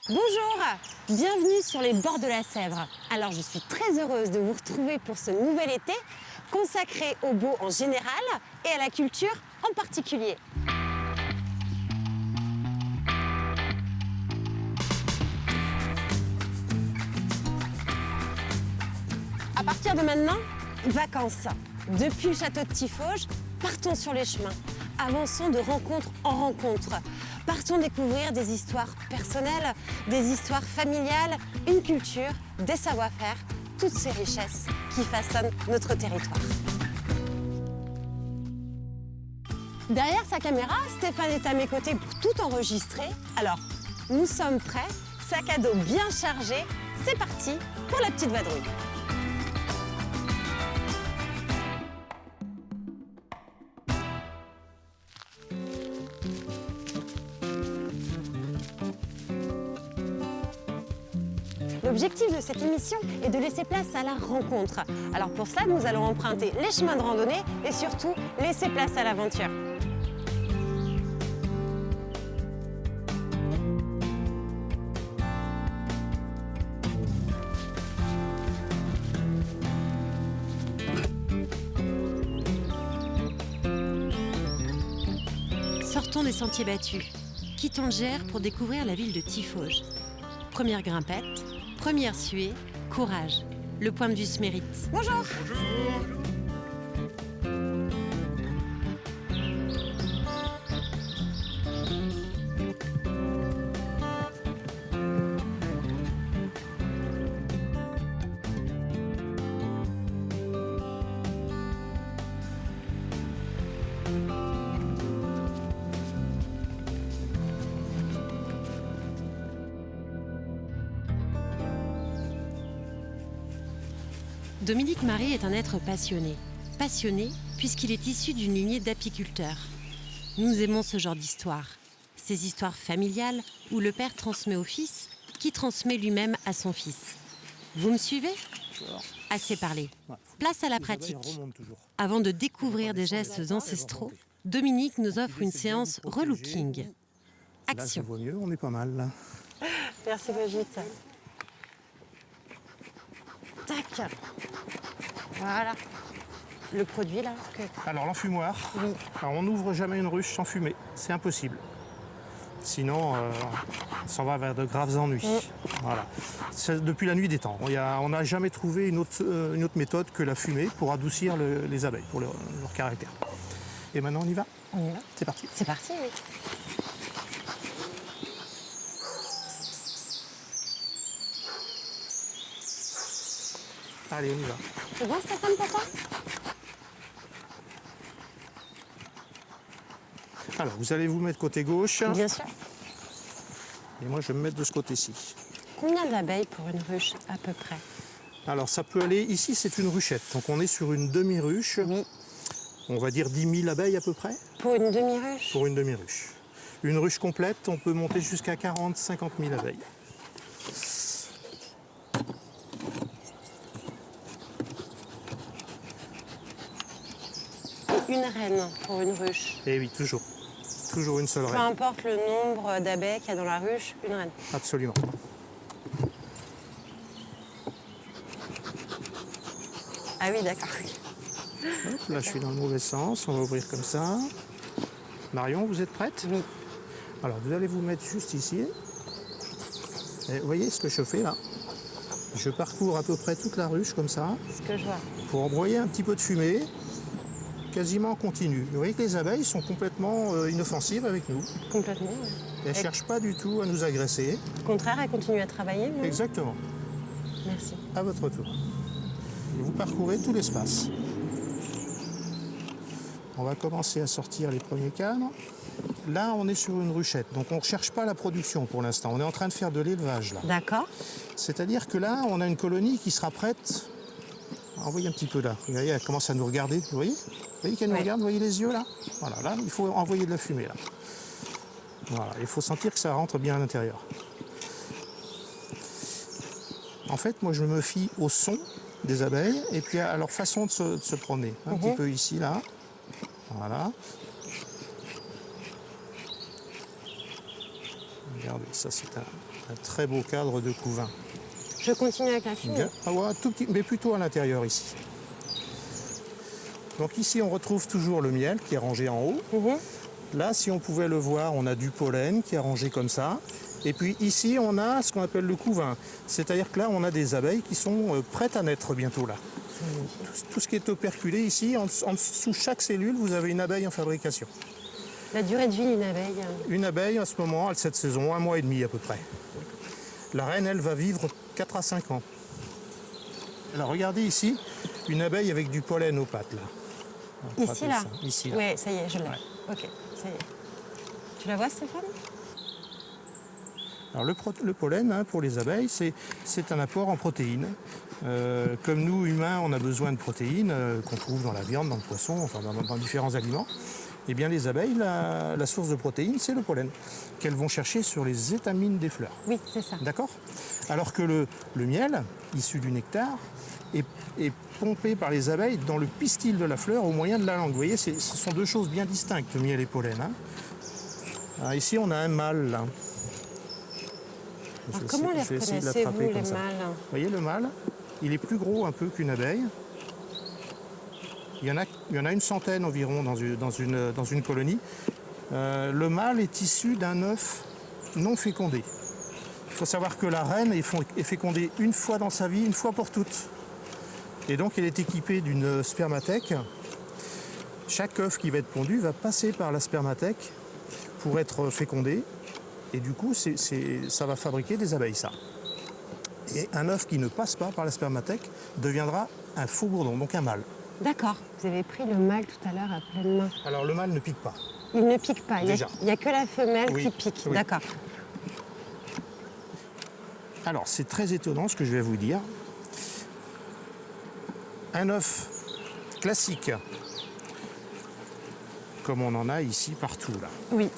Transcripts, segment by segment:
Bonjour, bienvenue sur les bords de la Sèvre. Alors je suis très heureuse de vous retrouver pour ce nouvel été consacré au beau en général et à la culture en particulier. À partir de maintenant, vacances. Depuis le château de Tiffauges, partons sur les chemins. Avançons de rencontre en rencontre. Partons découvrir des histoires personnelles, des histoires familiales, une culture, des savoir-faire, toutes ces richesses qui façonnent notre territoire. Derrière sa caméra, Stéphane est à mes côtés pour tout enregistrer. Alors, nous sommes prêts, sac à dos bien chargé, c'est parti pour la petite vadrouille. L'objectif de cette émission est de laisser place à la rencontre. Alors pour cela, nous allons emprunter les chemins de randonnée et surtout laisser place à l'aventure. Sortons des sentiers battus. Quittons le Gers pour découvrir la ville de Tiffauges. Première grimpette, première suée, courage. Le point de vue se mérite. Bonjour. Bonjour. Dominique Marie est un être passionné. Passionné puisqu'il est issu d'une lignée d'apiculteurs. Nous aimons ce genre d'histoire. Ces histoires familiales où le père transmet au fils, qui transmet lui-même à son fils. Vous me suivez ? Assez parlé. Place à la pratique. Avant de découvrir des gestes ancestraux, Dominique nous offre une séance relooking. Là, ça Action. vaut mieux, on est pas mal là. Merci Brigitte. Tac. Voilà. Le produit là Alors l'enfumoir, Oui. alors, on n'ouvre jamais une ruche sans fumer, c'est impossible. Sinon, on s'en va vers de graves ennuis. Voilà. C'est depuis la nuit des temps. On n'a jamais trouvé une autre méthode que la fumée pour adoucir les abeilles, pour leur caractère. Et maintenant, on y va ? On y va. C'est parti. C'est parti, oui. Allez, on y va. C'est bon Stéphane pour toi ? Alors, vous allez vous mettre côté gauche, Bien sûr. et moi, je vais me mettre de ce côté-ci. Combien d'abeilles pour une ruche à peu près ? Alors, ça peut aller... Ici, c'est une ruchette, donc on est sur une demi-ruche. Oui. On va dire 10 000 abeilles à peu près. Pour une demi-ruche ? Pour une demi-ruche. Une ruche complète, on peut monter jusqu'à 40-50 000 abeilles. Et une reine pour une ruche. Et oui, toujours. Toujours une seule Peu reine. importe le nombre d'abeilles qu'il y a dans la ruche, une reine. Absolument. Ah oui, d'accord. Hop, là, je suis dans le mauvais sens. On va ouvrir comme ça. Marion, vous êtes prête ? Oui. Alors, vous allez vous mettre juste ici. Et vous voyez ce que je fais là ? Je parcours à peu près toute la ruche comme ça C'est ce que je vois. pour envoyer un petit peu de fumée, quasiment en continu. Vous voyez que les abeilles sont complètement inoffensives avec nous. Complètement. Oui. Elles ne cherchent pas du tout à nous agresser. Au contraire, elle continue à travailler. Non ? Exactement. Merci. À votre tour. Et vous parcourez tout l'espace. On va commencer à sortir les premiers cadres. Là, on est sur une ruchette, donc on ne recherche pas la production pour l'instant. On est en train de faire de l'élevage là. D'accord. C'est-à-dire que là, on a une colonie qui sera prête. Envoyez un petit peu là. Vous voyez, elle commence à nous regarder. Vous voyez qu'elle nous Ouais. regarde, vous voyez les yeux là ? Voilà, là, il faut envoyer de la fumée là. Voilà, il faut sentir que ça rentre bien à l'intérieur. En fait, moi, je me fie au son des abeilles et puis à leur façon de se promener. Un petit peu ici, là. Voilà. Regardez, ça c'est un très beau cadre de couvain. Je continue avec la fumée. Ah ouais, tout petit, mais plutôt à l'intérieur ici. Donc ici, on retrouve toujours le miel qui est rangé en haut. Là, si on pouvait le voir, on a du pollen qui est rangé comme ça. Et puis ici, on a ce qu'on appelle le couvain. C'est-à-dire que là, on a des abeilles qui sont prêtes à naître bientôt là. Tout ce qui est operculé ici, sous chaque cellule, vous avez une abeille en fabrication. La durée de vie d'une abeille. Une abeille, en ce moment, cette saison, 1 mois et demi à peu près. La reine, elle, va vivre 4 à 5 ans. Alors regardez ici, une abeille avec du pollen aux pattes là. Ici là. Ici là. Oui, ça y est, je l'ai. Ouais. Ok, ça y est. Tu la vois, Stéphane? Alors le pollen, hein, pour les abeilles, c'est un apport en protéines. Comme nous, humains, on a besoin de protéines qu'on trouve dans la viande, dans le poisson, enfin dans différents aliments. Eh bien, les abeilles, la source de protéines, c'est le pollen, qu'elles vont chercher sur les étamines des fleurs. Oui, c'est ça. D'accord? Alors que le miel, issu du nectar, est pompé par les abeilles dans le pistil de la fleur au moyen de la langue. Vous voyez, ce sont deux choses bien distinctes, miel et pollen. Hein. Alors ici, on a un mâle, là. Alors, comment les reconnaissez-vous, les mâles? Vous voyez, le mâle, il est plus gros un peu qu'une abeille. Il y en a une centaine environ dans une colonie. Le mâle est issu d'un œuf non fécondé. Il faut savoir que la reine est fécondée une fois dans sa vie, une fois pour toutes. Et donc elle est équipée d'une spermathèque. Chaque œuf qui va être pondu va passer par la spermathèque pour être fécondé. Et du coup, ça va fabriquer des abeilles, ça. Et un œuf qui ne passe pas par la spermathèque deviendra un faux bourdon, donc un mâle. D'accord. Vous avez pris le mâle tout à l'heure à pleine main. Alors le mâle ne pique pas. Il ne pique pas. Déjà. Il n'y a que la femelle Oui, qui pique. oui. D'accord. Alors c'est très étonnant ce que je vais vous dire. Un œuf classique, comme on en a ici partout là, Oui.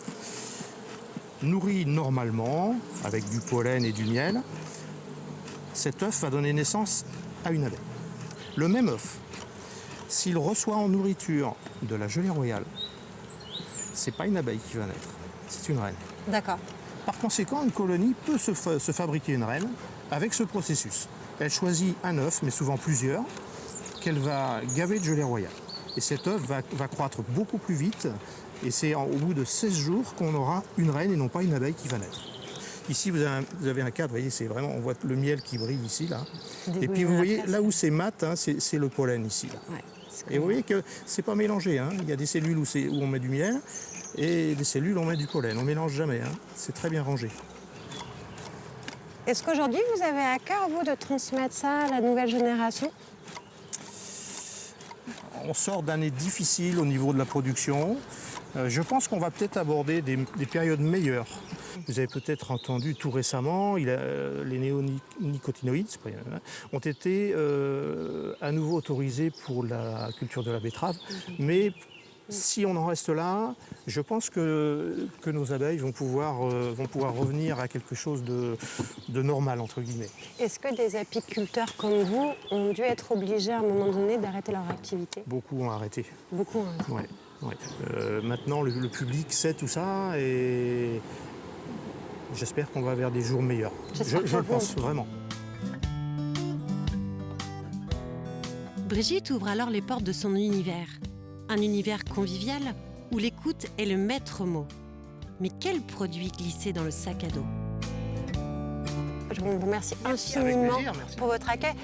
nourri normalement avec du pollen et du miel, cet œuf va donner naissance à une abeille. Le même œuf, s'il reçoit en nourriture de la gelée royale, c'est pas une abeille qui va naître, c'est une reine. D'accord. Par conséquent, une colonie peut se fabriquer une reine avec ce processus. Elle choisit un œuf, mais souvent plusieurs, qu'elle va gaver de gelée royale. Et cet œuf va croître beaucoup plus vite, et c'est au bout de 16 jours qu'on aura une reine et non pas une abeille qui va naître. Ici, vous avez un cadre, vous voyez, c'est vraiment, on voit le miel qui brille ici, là. Et puis vous voyez, là où c'est mat, hein, c'est le pollen ici, là. Ouais, et vous voyez que c'est pas mélangé, hein. Il y a des cellules où on met du miel, et des cellules où on met du pollen. On mélange jamais, hein. C'est très bien rangé. Est-ce qu'aujourd'hui, vous avez à cœur, vous, de transmettre ça à la nouvelle génération? On sort d'années difficiles au niveau de la production. Je pense qu'on va peut-être aborder des périodes meilleures. Vous avez peut-être entendu tout récemment, les néonicotinoïdes ont été à nouveau autorisés pour la culture de la betterave. Mais si on en reste là, je pense que nos abeilles vont pouvoir revenir à quelque chose de normal, entre guillemets. Est-ce que des apiculteurs comme vous ont dû être obligés à un moment donné d'arrêter leur activité? Beaucoup ont arrêté. Beaucoup ont arrêté. Ouais, ouais. Maintenant, le public sait tout ça et j'espère qu'on va vers des jours meilleurs. Je le pense, vraiment. Brigitte ouvre alors les portes de son univers. Un univers convivial où l'écoute est le maître mot. Mais quel produit glisser dans le sac à dos? Je vous remercie infiniment merci. pour votre accueil.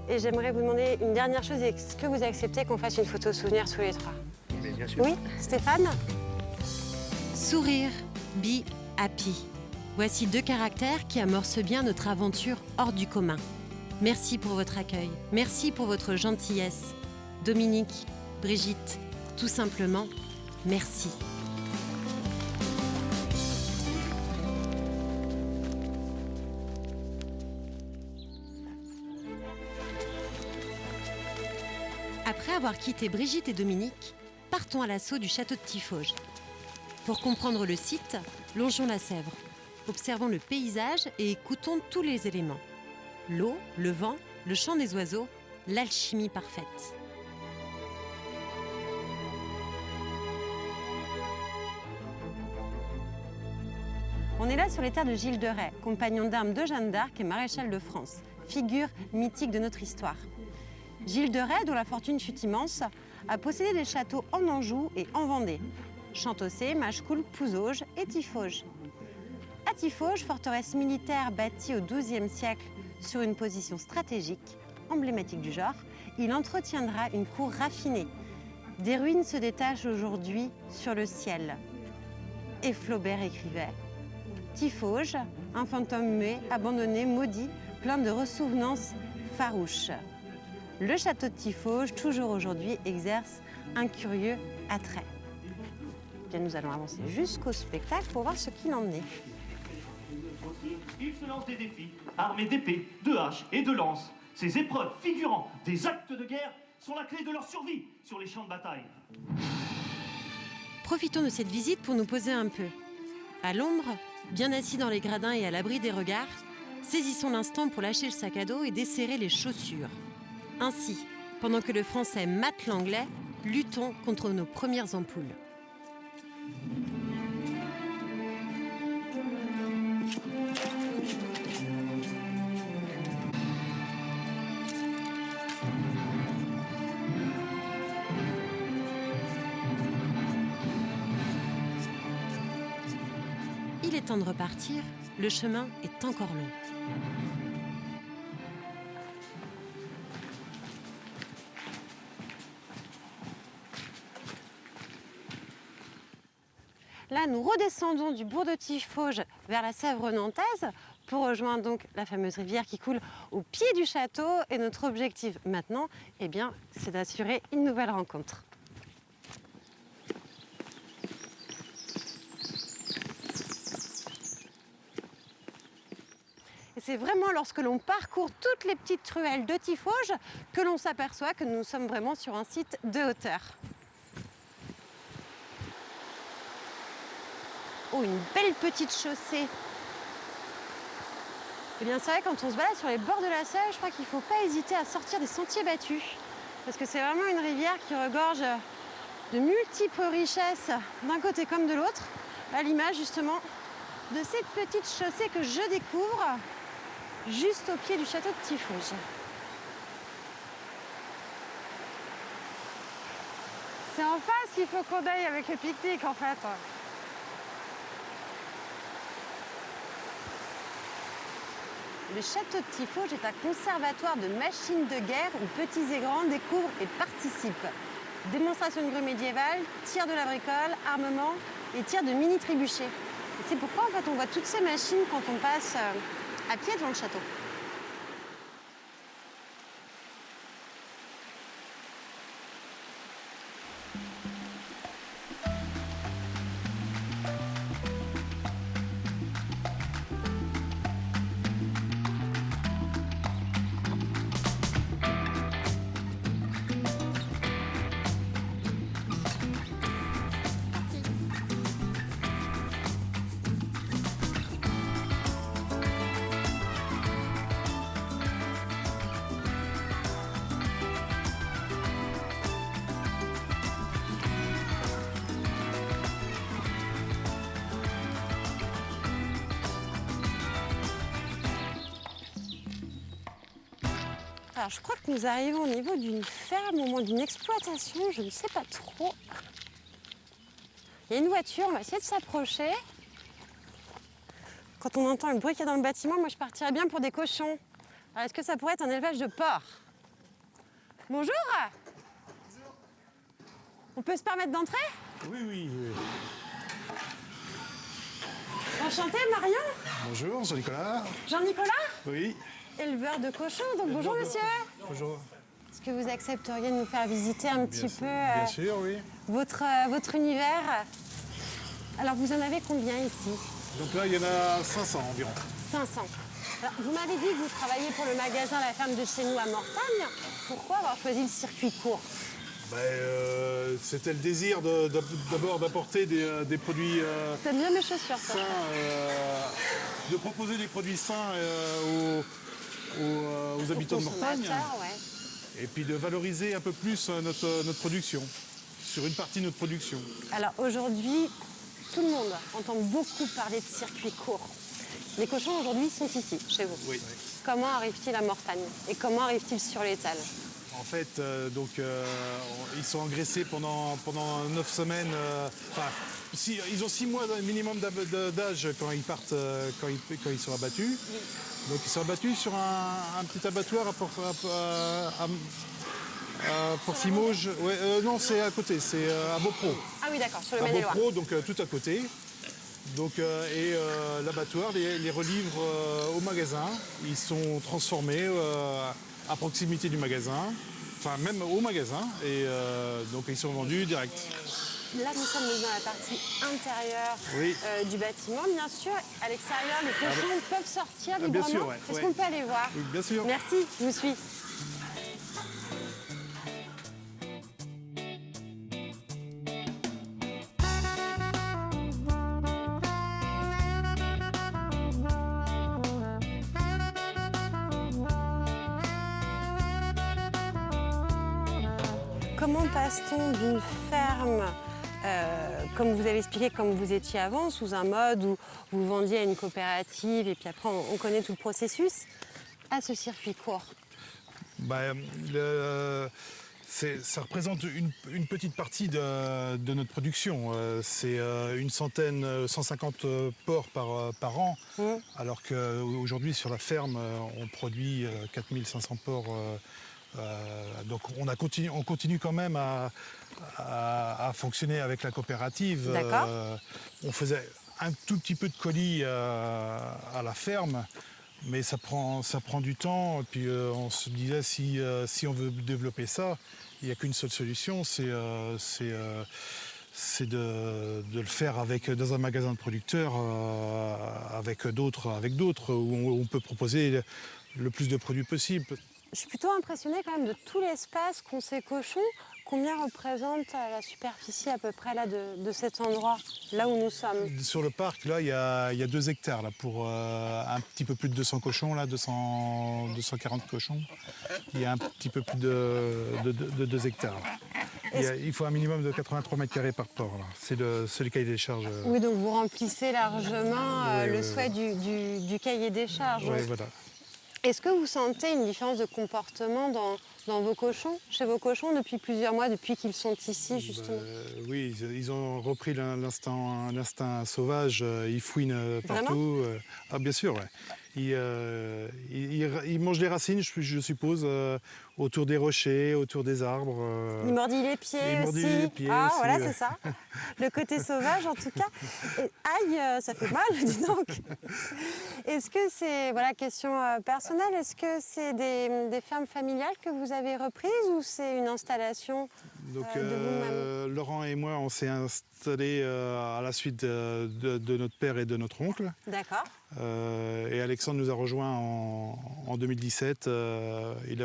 Et j'aimerais vous demander une dernière chose. Est-ce que vous acceptez qu'on fasse une photo souvenir tous les trois? Mais bien sûr. Oui, Stéphane? Sourire, be happy. Voici 2 caractères qui amorcent bien notre aventure hors du commun. Merci pour votre accueil. Merci pour votre gentillesse. Dominique, Brigitte, tout simplement, merci. Après avoir quitté Brigitte et Dominique, partons à l'assaut du château de Tiffauges. Pour comprendre le site, longeons la Sèvre. Observons le paysage et écoutons tous les éléments. L'eau, le vent, le chant des oiseaux, l'alchimie parfaite. On est là sur les terres de Gilles de Rais, compagnon d'armes de Jeanne d'Arc et maréchal de France, figure mythique de notre histoire. Gilles de Rais, dont la fortune fut immense, a possédé des châteaux en Anjou et en Vendée, Chantossé, Machecoul, Pouzauges et Tiffauges. À Tiffauges, forteresse militaire bâtie au XIIe siècle sur une position stratégique, emblématique du genre, il entretiendra une cour raffinée. Des ruines se détachent aujourd'hui sur le ciel. Et Flaubert écrivait « Tiffauges, un fantôme muet, abandonné, maudit, plein de ressouvenances farouches. » Le château de Tiffauges, toujours aujourd'hui, exerce un curieux attrait. Bien, nous allons avancer jusqu'au spectacle pour voir ce qu'il en est. Ils se lancent des défis, armés d'épées, de haches et de lances. Ces épreuves figurant des actes de guerre sont la clé de leur survie sur les champs de bataille. Profitons de cette visite pour nous poser un peu. À l'ombre, bien assis dans les gradins et à l'abri des regards, saisissons l'instant pour lâcher le sac à dos et desserrer les chaussures. Ainsi, pendant que le français mate l'anglais, luttons contre nos premières ampoules. Il est temps de repartir, le chemin est encore long. Là, nous redescendons du bourg de Tiffauges vers la Sèvre nantaise pour rejoindre donc la fameuse rivière qui coule au pied du château. Et notre objectif maintenant, eh bien, c'est d'assurer une nouvelle rencontre. Et c'est vraiment lorsque l'on parcourt toutes les petites ruelles de Tiffauges que l'on s'aperçoit que nous sommes vraiment sur un site de hauteur. Oh, une belle petite chaussée. Eh bien, c'est vrai, quand on se balade sur les bords de la Sèvre, je crois qu'il ne faut pas hésiter à sortir des sentiers battus. Parce que c'est vraiment une rivière qui regorge de multiples richesses d'un côté comme de l'autre, à l'image justement de cette petite chaussée que je découvre juste au pied du château de Tiffauges. C'est en face qu'il faut qu'on aille avec le pique-nique en fait. Le château de Tiffauges est un conservatoire de machines de guerre où petits et grands découvrent et participent. Démonstration de grue médiévale, tir de la bricole, armement et tir de mini-trébuchets. Et c'est pourquoi en fait, on voit toutes ces machines quand on passe à pied devant le château. Alors, je crois que nous arrivons au niveau d'une ferme, au moins d'une exploitation, je ne sais pas trop. Il y a une voiture, on va essayer de s'approcher. Quand on entend le bruit qu'il y a dans le bâtiment, moi je partirais bien pour des cochons. Alors, est-ce que ça pourrait être un élevage de porcs? Bonjour. Bonjour. On peut se permettre d'entrer? Oui. Enchanté, Marion. Bonjour, Jean-Nicolas. Jean-Nicolas? Oui. Éleveur de cochons, donc bonjour monsieur. Bonjour. Est-ce que vous accepteriez de nous faire visiter un petit peu Bien sûr, oui. votre univers? Alors vous en avez combien ici? Donc là, il y en a 500 environ. 500. Alors, vous m'avez dit que vous travaillez pour le magasin La Ferme de chez nous à Mortagne. Pourquoi avoir choisi le circuit court? C'était le désir d'abord d'apporter des produits T'aimes bien mes chaussures, toi? sains, de proposer des produits sains aux habitants de Mortagne. Ouais. Et puis de valoriser un peu plus notre production, sur une partie de notre production. Alors aujourd'hui, tout le monde entend beaucoup parler de circuits courts. Les cochons aujourd'hui sont ici, chez vous. Oui. Comment arrivent-ils à Mortagne et comment arrivent-ils sur l'étal? En fait, ils sont engraissés pendant 9 semaines. Ils ont 6 mois minimum d'âge quand ils partent, quand ils sont abattus. Donc ils sont abattus sur un petit abattoir à Port-Simauges. Non, c'est à côté, c'est à Beaupro. Ah oui, d'accord, sur le À Maine-et-Loire. Beaupro, donc tout à côté. Donc, l'abattoir les relivre au magasin. Ils sont transformés à proximité du magasin, enfin même au magasin, et donc ils sont vendus direct. Là, nous sommes dans la partie intérieure Oui. du bâtiment. Bien sûr, à l'extérieur, les cochons peuvent sortir librement. bien sûr, ouais, Est-ce ouais. qu'on peut aller voir? Oui, bien sûr. Merci, je vous suis. Comment passe-t-on d'une ferme, comme vous avez expliqué, comme vous étiez avant, sous un mode où vous vendiez à une coopérative et puis après on connaît tout le processus, à ce circuit court? Ça représente une petite partie de notre production. C'est une centaine, 150 porcs par an, alors qu'aujourd'hui sur la ferme, on produit 4500 porcs. Donc on continue quand même à fonctionner avec la coopérative. D'accord. On faisait un tout petit peu de colis à la ferme, mais ça prend du temps. Et puis on se disait si on veut développer ça, il n'y a qu'une seule solution, c'est de le faire dans un magasin de producteurs avec d'autres où on peut proposer le plus de produits possible. Je suis plutôt impressionnée quand même de tout l'espace qu'ont ces cochons. Combien représente la superficie à peu près là, de cet endroit, là où nous sommes? Sur le parc, là, il y a 2 hectares là, pour un petit peu plus de 200 cochons, là, 240 cochons. Il y a un petit peu plus de 2 hectares. Il faut un minimum de 83 mètres carrés par porc. C'est le cahier des charges. Oui, donc vous remplissez largement le souhait du cahier des charges. Oui, voilà. Est-ce que vous sentez une différence de comportement dans vos cochons, chez vos cochons, depuis plusieurs mois, depuis qu'ils sont ici, justement? Oui, ils ont repris l'instinct sauvage, ils fouinent partout. Bien sûr, ouais. Ils mangent les racines, je suppose, autour des rochers, autour des arbres. Ils mordillent les pieds aussi. Les pieds ah, aussi, voilà, c'est ça. Le côté sauvage, en tout cas. Et, aïe, ça fait mal, dis donc. Est-ce que c'est, voilà, question personnelle, est-ce que c'est des fermes familiales que vous avez reprises ou c'est une installation Donc, de vous-même? Laurent et moi, on s'est installés à la suite de notre père et de notre oncle. D'accord. Et Alexandre nous a rejoints en 2017. Il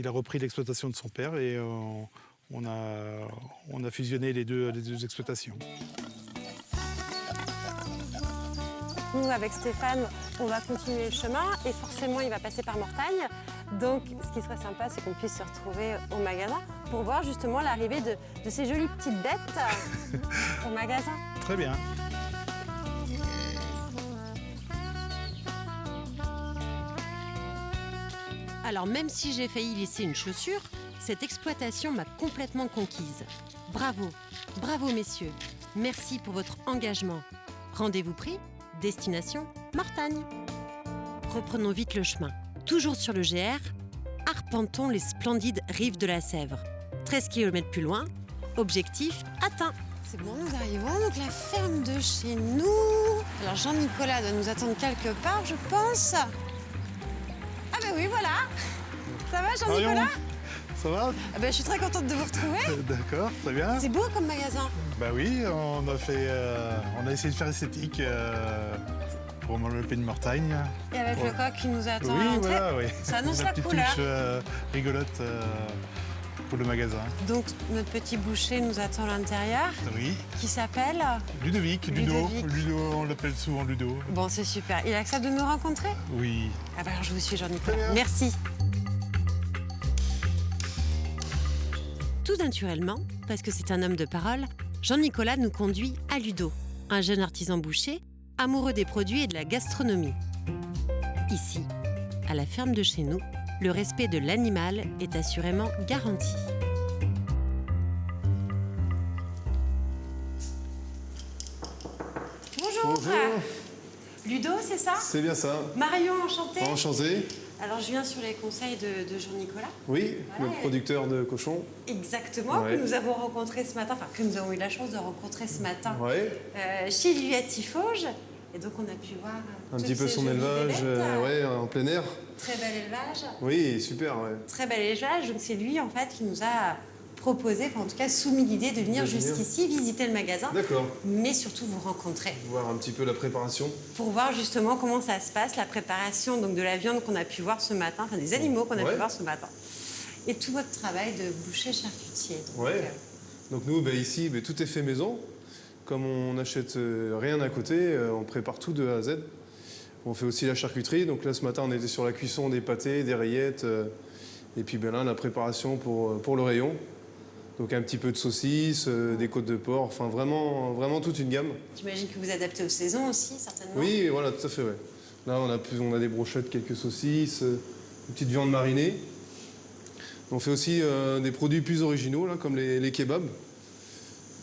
a repris l'exploitation de son père et on a fusionné les deux exploitations. Nous, avec Stéphane, on va continuer le chemin et forcément, il va passer par Mortagne. Donc, ce qui serait sympa, c'est qu'on puisse se retrouver au magasin pour voir justement l'arrivée de ces jolies petites bêtes au magasin. Très bien. Alors même si j'ai failli laisser une chaussure, cette exploitation m'a complètement conquise. Bravo, bravo messieurs. Merci pour votre engagement. Rendez-vous pris, destination Mortagne. Reprenons vite le chemin. Toujours sur le GR, arpentons les splendides rives de la Sèvre. 13 km plus loin, objectif atteint. C'est bon, nous arrivons, donc la ferme de chez nous. Alors Jean-Nicolas doit nous attendre quelque part, je pense. Ah ben oui, voilà. Ça va Jean-Nicolas? Ça va? Ah ben, je suis très contente de vous retrouver. D'accord, très bien. C'est beau comme magasin. Bah oui, on a essayé de faire esthétique pour le pays de Mortagne. Et avec Ouais. le coq qui nous attend à Oui, l'entrée. voilà, oui. Ça annonce Une la petite couleur. touche rigolote pour le magasin. Donc notre petit boucher nous attend à l'intérieur, Oui. qui s'appelle... Ludovic, Ludovic. Ludo, on l'appelle souvent Ludo. Bon, c'est super. Il accepte de nous rencontrer? Oui. Ah ben alors je vous suis Très Jean-Nicolas. bien. Merci. Tout naturellement, parce que c'est un homme de parole, Jean-Nicolas nous conduit à Ludo, un jeune artisan boucher, amoureux des produits et de la gastronomie. Ici, à la ferme de chez nous, le respect de l'animal est assurément garanti. Bonjour. Bonjour. Ludo, c'est ça? C'est bien ça. Marion, enchantée. Enchanté. Alors, je viens sur les conseils de Jean-Nicolas. Oui, Ouais. le producteur de cochons. Exactement, Ouais. que nous avons rencontré ce matin, enfin que nous avons eu la chance de rencontrer ce matin Ouais. chez lui à Tifauges. Et donc, on a pu voir Un toutes petit peu ces son jolies élevage, bébêtes. ouais, en plein air. Très bel élevage. Oui, super, ouais. Très bel élevage. Donc, c'est lui, en fait, qui nous a proposé, enfin, en tout cas, soumis l'idée de venir De venir. jusqu'ici, visiter le magasin, D'accord. mais surtout vous rencontrer. Voir un petit peu la préparation. Pour voir justement comment ça se passe, la préparation donc de la viande qu'on a pu voir ce matin, enfin des animaux qu'on a Ouais. pu voir ce matin. Et tout votre travail de boucher charcutier. Donc, Ouais. Donc nous, ici, tout est fait maison. Comme on n'achète rien à côté, on prépare tout de A à Z. On fait aussi la charcuterie. Donc là, ce matin, on était sur la cuisson des pâtés, des rayettes. Et puis là, la préparation pour le rayon. Donc un petit peu de saucisses, des côtes de porc. Enfin, vraiment toute une gamme. J'imagine que vous adaptez aux saisons aussi, certainement. Oui, voilà, tout à fait, ouais. Là, on a des brochettes, quelques saucisses, une petite viande marinée. On fait aussi des produits plus originaux, là, comme les kebabs.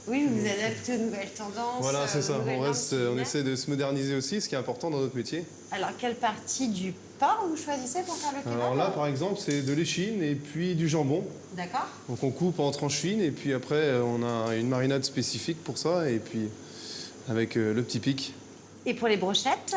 Oui, vous vous adaptez aux nouvelles tendances. Voilà, c'est ça. aux nouvelles normes On culinaires. essaie de se moderniser aussi, ce qui est important dans notre métier. Alors, quelle partie du porc vous choisissez pour faire le kebab? Alors là, par exemple, c'est de l'échine et puis du jambon. D'accord. Donc on coupe en tranches fines et puis après, on a une marinade spécifique pour ça et puis avec le petit pic. Et pour les brochettes?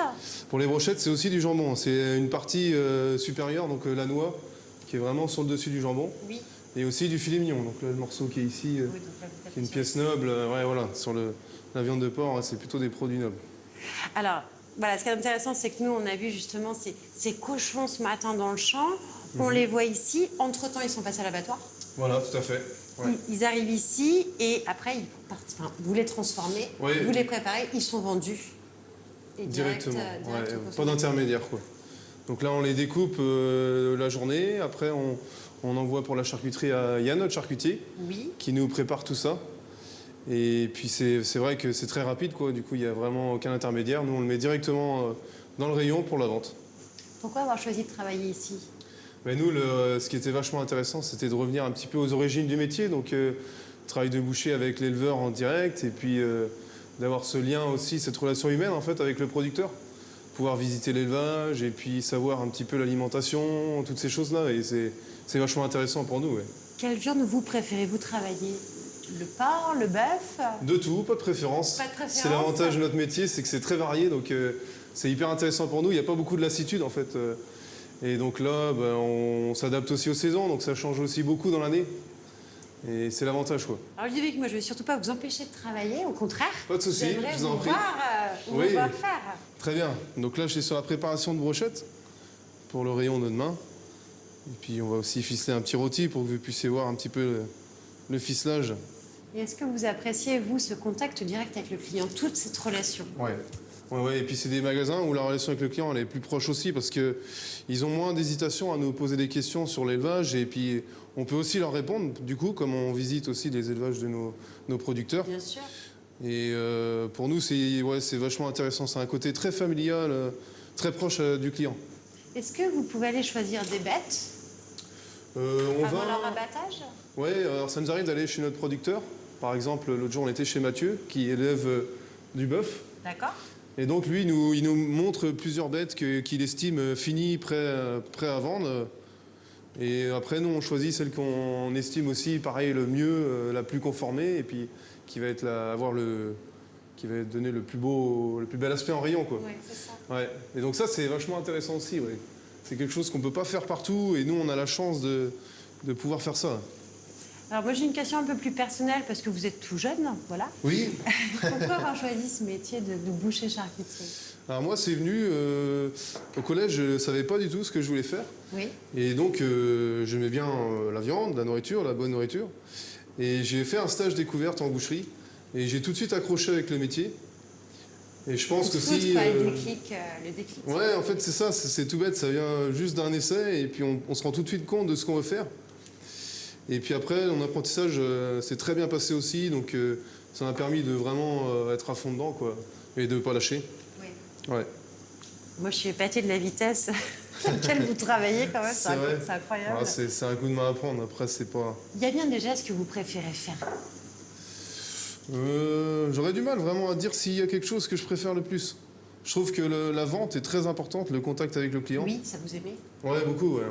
Pour les brochettes, c'est aussi du jambon. C'est une partie supérieure, donc la noix, qui est vraiment sur le dessus du jambon. Oui. Et aussi du filet mignon. Donc là, le morceau qui est ici, Oui, donc là, vous tapez qui est une sur- pièce noble. Ouais, voilà, sur la viande de porc, c'est plutôt des produits nobles. Alors, voilà, ce qui est intéressant, c'est que nous, on a vu justement ces cochons ce matin dans le champ. On les voit ici. Entre-temps, ils sont passés à l'abattoir. Voilà, tout à fait. Ouais. Ils arrivent ici et après, ils partent, enfin, vous les transformez, Oui. vous les préparez, ils sont vendus. Et Directement, direct ouais, au pas consommateur. d'intermédiaire, quoi. Donc là, on les découpe la journée. Après, on envoie pour la charcuterie à Yann, notre charcutier, Oui. qui nous prépare tout ça. Et puis c'est vrai que c'est très rapide, quoi. Du coup, il n'y a vraiment aucun intermédiaire. Nous, on le met directement dans le rayon pour la vente. Pourquoi avoir choisi de travailler ici? Mais nous, ce qui était vachement intéressant, c'était de revenir un petit peu aux origines du métier. Donc, travail de boucher avec l'éleveur en direct et puis d'avoir ce lien aussi, cette relation humaine en fait avec le producteur. Pouvoir visiter l'élevage et puis savoir un petit peu l'alimentation, toutes ces choses-là. Et c'est vachement intéressant pour nous, ouais. Quelle viande vous préférez-vous travailler? Le porc, le bœuf? De tout, pas de préférence. Pas de préférence. C'est l'avantage de notre métier, c'est que c'est très varié, donc c'est hyper intéressant pour nous. Il n'y a pas beaucoup de lassitude en fait. Et donc là, on s'adapte aussi aux saisons, donc ça change aussi beaucoup dans l'année. Et c'est l'avantage, quoi. Alors Ludovic, moi je ne vais surtout pas vous empêcher de travailler, au contraire. Pas de souci, J'aimerais je vous en prie. vous Oui. voir faire. Très bien. Donc là, je suis sur la préparation de brochettes pour le rayon de demain. Et puis on va aussi ficeler un petit rôti pour que vous puissiez voir un petit peu le ficelage. Et est-ce que vous appréciez, vous, ce contact direct avec le client, toute cette relation? Ouais. Ouais. Et puis c'est des magasins où la relation avec le client elle est plus proche aussi parce que ils ont moins d'hésitation à nous poser des questions sur l'élevage et puis on peut aussi leur répondre du coup comme on visite aussi les élevages de nos producteurs. Bien sûr. Et pour nous c'est vachement intéressant. C'est un côté très familial, très proche du client. Est-ce que vous pouvez aller choisir des bêtes On avant va. leur abattage? Ouais, alors ça nous arrive d'aller chez notre producteur. Par exemple, l'autre jour on était chez Mathieu qui élève du bœuf. D'accord. Et donc lui, il nous montre plusieurs bêtes qu'il estime finies, prêtes à vendre. Et après, nous, on choisit celle qu'on estime aussi, pareil, le mieux, la plus conformée, et puis qui va être qui va donner le plus bel aspect en rayon, quoi. Oui, c'est ça. Ouais. Et donc ça, c'est vachement intéressant aussi, ouais. C'est quelque chose qu'on peut pas faire partout, et nous, on a la chance de pouvoir faire ça. Alors moi j'ai une question un peu plus personnelle parce que vous êtes tout jeune, voilà. Oui. Pourquoi avoir choisi ce métier de boucher charcutier? Alors moi, c'est venu au collège, je savais pas du tout ce que je voulais faire. Oui. Et donc, j'aimais bien la viande, la nourriture, la bonne nourriture. Et j'ai fait un stage découverte en boucherie. Et j'ai tout de suite accroché avec le métier. Et je pense que si... Pas le déclic, le déclic. Ouais, en fait, c'est ça, c'est tout bête. Ça vient juste d'un essai. Et puis, on se rend tout de suite compte de ce qu'on veut faire. Et puis après, mon apprentissage s'est très bien passé aussi. Donc, Ça m'a permis de vraiment être à fond dedans, quoi, et de ne pas lâcher. Oui. Ouais. Moi, je suis épatée de la vitesse à laquelle vous travaillez quand même. C'est vrai. C'est incroyable. Ah, c'est un coup de main à prendre. Après, c'est pas... Il y a bien des gestes que vous préférez faire. J'aurais du mal vraiment à dire s'il y a quelque chose que je préfère le plus. Je trouve que la vente est très importante, le contact avec le client. Oui, ça vous aimait? Ouais, beaucoup, ouais.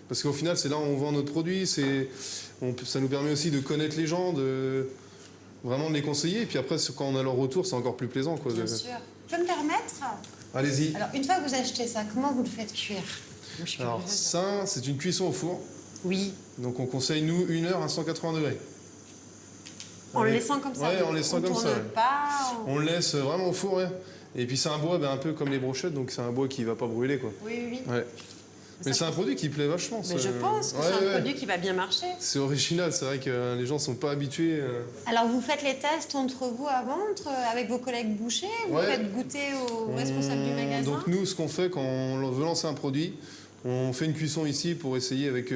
Parce qu'au final, c'est là où on vend notre produit. Ça nous permet aussi de connaître les gens, vraiment de les conseiller. Et puis après, quand on a leur retour, c'est encore plus plaisant, quoi. Bien sûr. Je peux me permettre? Allez-y. Alors, une fois que vous achetez ça, comment vous le faites cuire? Moi, je suis Alors curieuse. ça, c'est une cuisson au four. Oui. Donc on conseille, nous, 1 heure à 180 degrés. En le laissant comme ça? Ouais, en le laissant comme ça. On tourne pas? On le laisse vraiment au four, ouais. Et puis c'est un bois un peu comme les brochettes, donc c'est un bois qui va pas brûler, quoi. Oui, oui, oui. Ouais. Mais c'est un produit qui plaît vachement. Mais je pense que c'est un produit qui va bien marcher. C'est original, c'est vrai que les gens sont pas habitués. Alors, vous faites les tests entre vous avant, avec vos collègues bouchers? Vous faites goûter aux responsables du magasin? Donc nous, ce qu'on fait quand on veut lancer un produit, on fait une cuisson ici pour essayer avec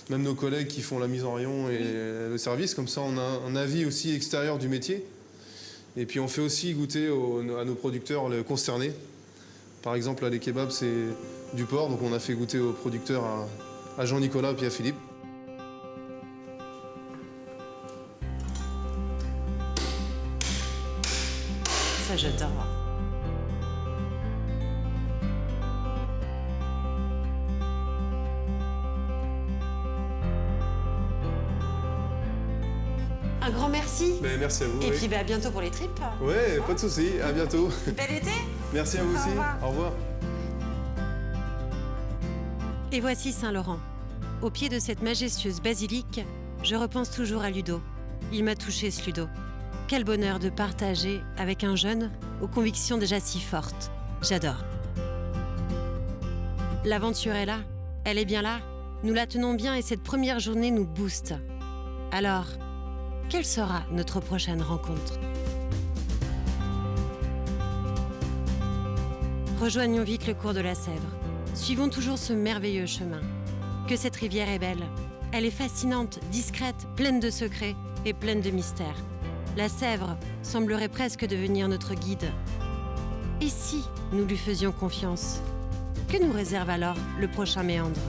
même nos collègues qui font la mise en rayon et le service. Comme ça, on a un avis aussi extérieur du métier. Et puis on fait aussi goûter à nos producteurs concernés. Par exemple, là, les kebabs, c'est du porc, donc on a fait goûter aux producteurs à Jean-Nicolas et à Philippe. Ça, j'adore. Un grand merci. Ben, merci à vous. Et oui. puis à bientôt pour les tripes. Ouais, pas de souci. À bientôt. Bel été. Merci à vous aussi. revoir. Au revoir. Et voici Saint-Laurent. Au pied de cette majestueuse basilique, je repense toujours à Ludo. Il m'a touché, ce Ludo. Quel bonheur de partager avec un jeune aux convictions déjà si fortes. J'adore. L'aventure est là. Elle est bien là. Nous la tenons bien et cette première journée nous booste. Alors, quelle sera notre prochaine rencontre? Rejoignons vite le cours de la Sèvre. Suivons toujours ce merveilleux chemin. Que cette rivière est belle. Elle est fascinante, discrète, pleine de secrets et pleine de mystères. La Sèvre semblerait presque devenir notre guide. Et si nous lui faisions confiance? Que nous réserve alors le prochain méandre?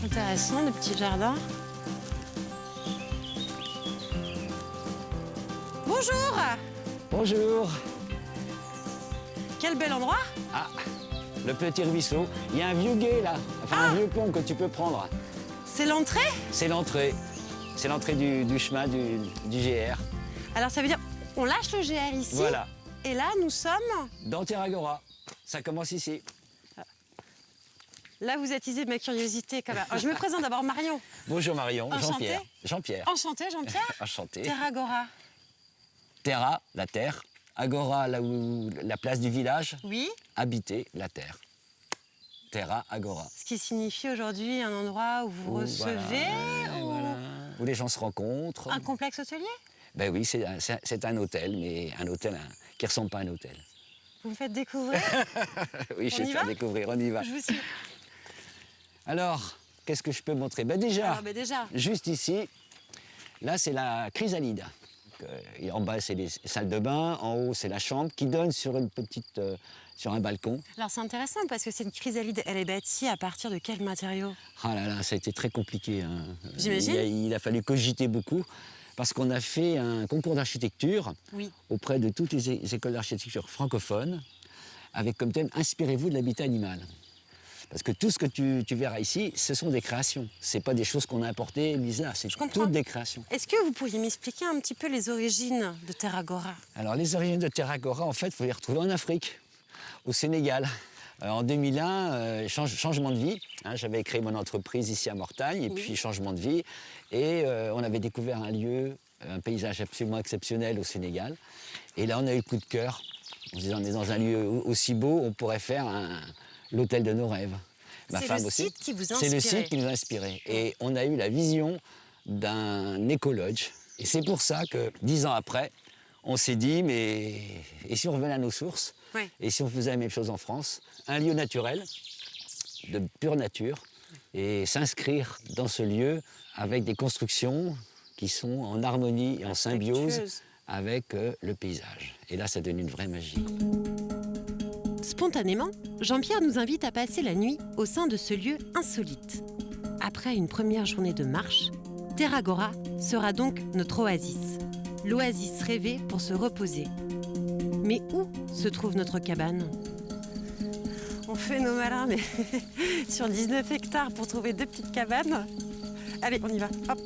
Intéressant, le petit jardin. Bonjour! Bonjour. Quel bel endroit! Ah, le petit ruisseau. Il y a un vieux gué là, un vieux pont que tu peux prendre. C'est l'entrée? C'est l'entrée. C'est l'entrée du chemin du GR. Alors ça veut dire, on lâche le GR ici. Voilà. Et là, nous sommes... Dans Terragora. Ça commence ici. Là, vous attisez ma curiosité quand même. Alors, je me présente d'abord Marion. Bonjour Marion, Enchantée. Jean-Pierre. Jean-Pierre. Enchantée, Jean-Pierre. Enchanté. Terragora. Terra, la terre. Agora, là où la place du village. Oui. Habiter, la terre. Terra, agora. Ce qui signifie aujourd'hui un endroit où vous recevez Voilà. Où les gens se rencontrent. un complexe hôtelier. Ben oui, c'est un hôtel, mais un hôtel qui ne ressemble pas à un hôtel. Vous me faites découvrir. Oui, je On vais y te faire va découvrir, on y va. Je vous suis. Alors, qu'est-ce que je peux montrer? Ben déjà, Alors, déjà, juste ici, là c'est la chrysalide. Et en bas c'est les salles de bain, en haut c'est la chambre qui donne sur une petite, sur un balcon. alors c'est intéressant parce que cette chrysalide, elle est bâtie à partir de quel matériau? Ah là là, ça a été très compliqué. Hein. J'imagine. Il a fallu cogiter beaucoup parce qu'on a fait un concours d'architecture Oui. auprès de toutes les écoles d'architecture francophones avec comme thème « Inspirez-vous de l'habitat animal ». Parce que tout ce que tu verras ici, ce sont des créations. Ce n'est pas des choses qu'on a importées, mises là, c'est comprends. toutes des créations. Est-ce que vous pourriez m'expliquer un petit peu les origines de Terragora? Alors les origines de Terragora, en fait, il faut les retrouver en Afrique, au Sénégal. En 2001, changement de vie. Hein, j'avais créé mon entreprise ici à Mortagne, et puis changement de vie. Et on avait découvert un lieu, un paysage absolument exceptionnel au Sénégal. Et là, on a eu le coup de cœur. On se disait, on est dans un lieu aussi beau, on pourrait faire l'hôtel de nos rêves. Ma femme aussi. Site qui vous a C'est le inspiré. site qui nous a inspirés. Et on a eu la vision d'un éco-lodge. Et c'est pour ça que, 10 ans après, on s'est dit, mais et si on revenait à nos sources? Ouais. Et si on faisait la même chose en France? Un lieu naturel, de pure nature, et s'inscrire dans ce lieu avec des constructions qui sont en harmonie et en symbiose avec le paysage. Et là, ça donne une vraie magie. Spontanément, Jean-Pierre nous invite à passer la nuit au sein de ce lieu insolite. Après une première journée de marche, Terragora sera donc notre oasis. L'oasis rêvée pour se reposer. Mais où se trouve notre cabane? On fait nos malins, mais sur 19 hectares pour trouver 2 petites cabanes. Allez, on y va, hop.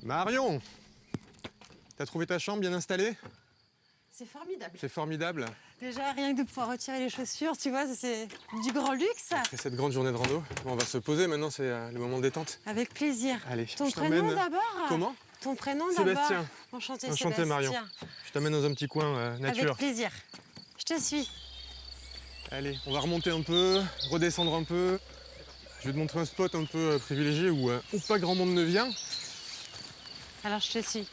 Marion, t'as trouvé ta chambre bien installée? C'est formidable. C'est formidable. Déjà, rien que de pouvoir retirer les chaussures, tu vois, c'est du grand luxe. Après cette grande journée de rando, bon, on va se poser maintenant, c'est le moment de détente. Avec plaisir. Allez, Ton je prénom t'emmène. d'abord? Comment? Ton prénom d'abord? Sébastien. Enchanté, Enchanté Sébastien. Marion. Je t'amène dans un petit coin nature. Avec plaisir. Je te suis. Allez, on va remonter un peu, redescendre un peu. Je vais te montrer un spot un peu privilégié où pas grand monde ne vient. Alors, je te suis.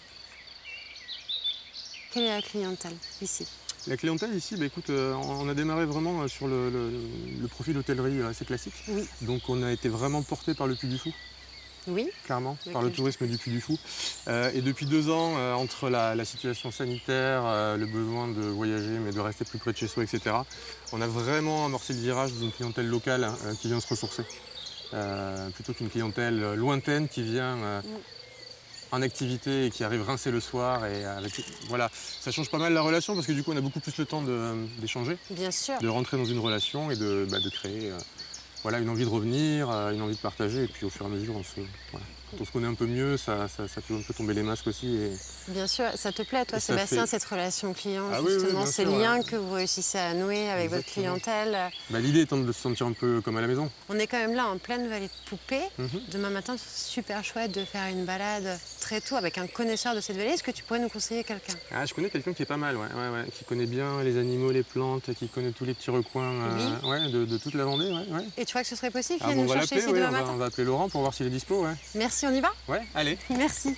Quelle est la clientèle ici? La clientèle ici, bah, écoute, on a démarré vraiment sur le profil hôtellerie assez classique. Oui. Donc on a été vraiment porté par le Puy du Fou. Oui. Clairement, Ok. par le tourisme du Puy du Fou. Et depuis 2 ans, entre la situation sanitaire, le besoin de voyager, mais de rester plus près de chez soi, etc., on a vraiment amorcé le virage d'une clientèle locale qui vient se ressourcer. Plutôt qu'une clientèle lointaine qui vient en activité et qui arrive rincée le soir. Et voilà, ça change pas mal la relation parce que du coup, on a beaucoup plus le temps d'échanger, Bien sûr. de rentrer dans une relation et de créer voilà, une envie de revenir, une envie de partager. Et puis au fur et à mesure, quand on se connaît un peu mieux, ça fait un peu tomber les masques aussi. Et Bien sûr. Ça te plaît, toi, Et ça Sébastien, fait- cette relation client, Ah oui, oui, justement, bien ces sûr, liens ouais. que vous réussissez à nouer avec votre Exactement. clientèle. l'idée étant de se sentir un peu comme à la maison. On est quand même là en pleine vallée de Poupée. Mhm. Demain matin, c'est super chouette de faire une balade très tôt avec un connaisseur de cette vallée. Est-ce que tu pourrais nous conseiller quelqu'un? Ah, je connais quelqu'un qui est pas mal, ouais, qui connaît bien les animaux, les plantes, qui connaît tous les petits recoins de toute la Vendée. Ouais. Et tu crois que ce serait possible qu'il Ah, vienne bon, on nous va chercher l'appeler, ici oui, demain on matin? va appeler Laurent pour voir s'il est dispo. Ouais, Merci, on y va? allez. Merci.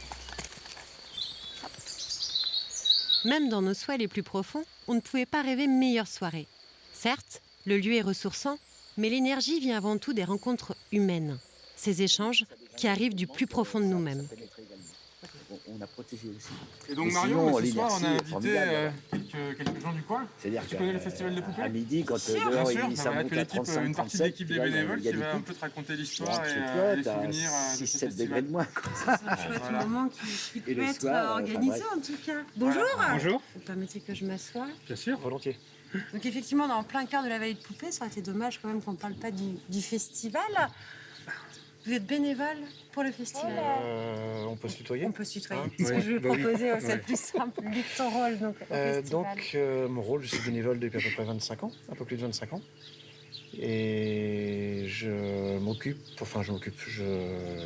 Même dans nos souhaits les plus profonds, on ne pouvait pas rêver meilleure soirée. Certes, le lieu est ressourçant, mais l'énergie vient avant tout des rencontres humaines. Ces échanges qui arrivent du plus profond de nous-mêmes. On a protégé aussi. Et donc Mais Marion, sinon, ce soir, on a l'inertie est invité formidable. quelques gens du coin. C'est-à-dire Tu connais le festival des poupées? à midi, quand Bien dehors, sûr, ça monte à 35, une partie de 37, l'équipe tu des vois, bénévoles il y a qui des va un pics. peu te raconter Tu l'histoire rentres et chez toi, les t'as souvenirs de ce 6-7 degrés festival. de moins. quoi. C'est un chouette Voilà. moment qui Et peut le être soir, organisé bref. en tout cas. Bonjour. Bonjour. Vous permettez que je m'assoie? Bien sûr, volontiers. Donc effectivement, on est en plein cœur de la vallée de Poupée. Ça aurait été dommage quand même qu'on ne parle pas du festival. Vous êtes bénévole pour le festival? On peut se tutoyer. On peut se tutoyer. Ah, C'est ce que oui, je vais bah oui. proposer, c'est Ouais. le plus simple. Luc, ton rôle donc, au festival. Mon rôle, je suis bénévole depuis à peu près 25 ans, un peu plus de 25 ans. Et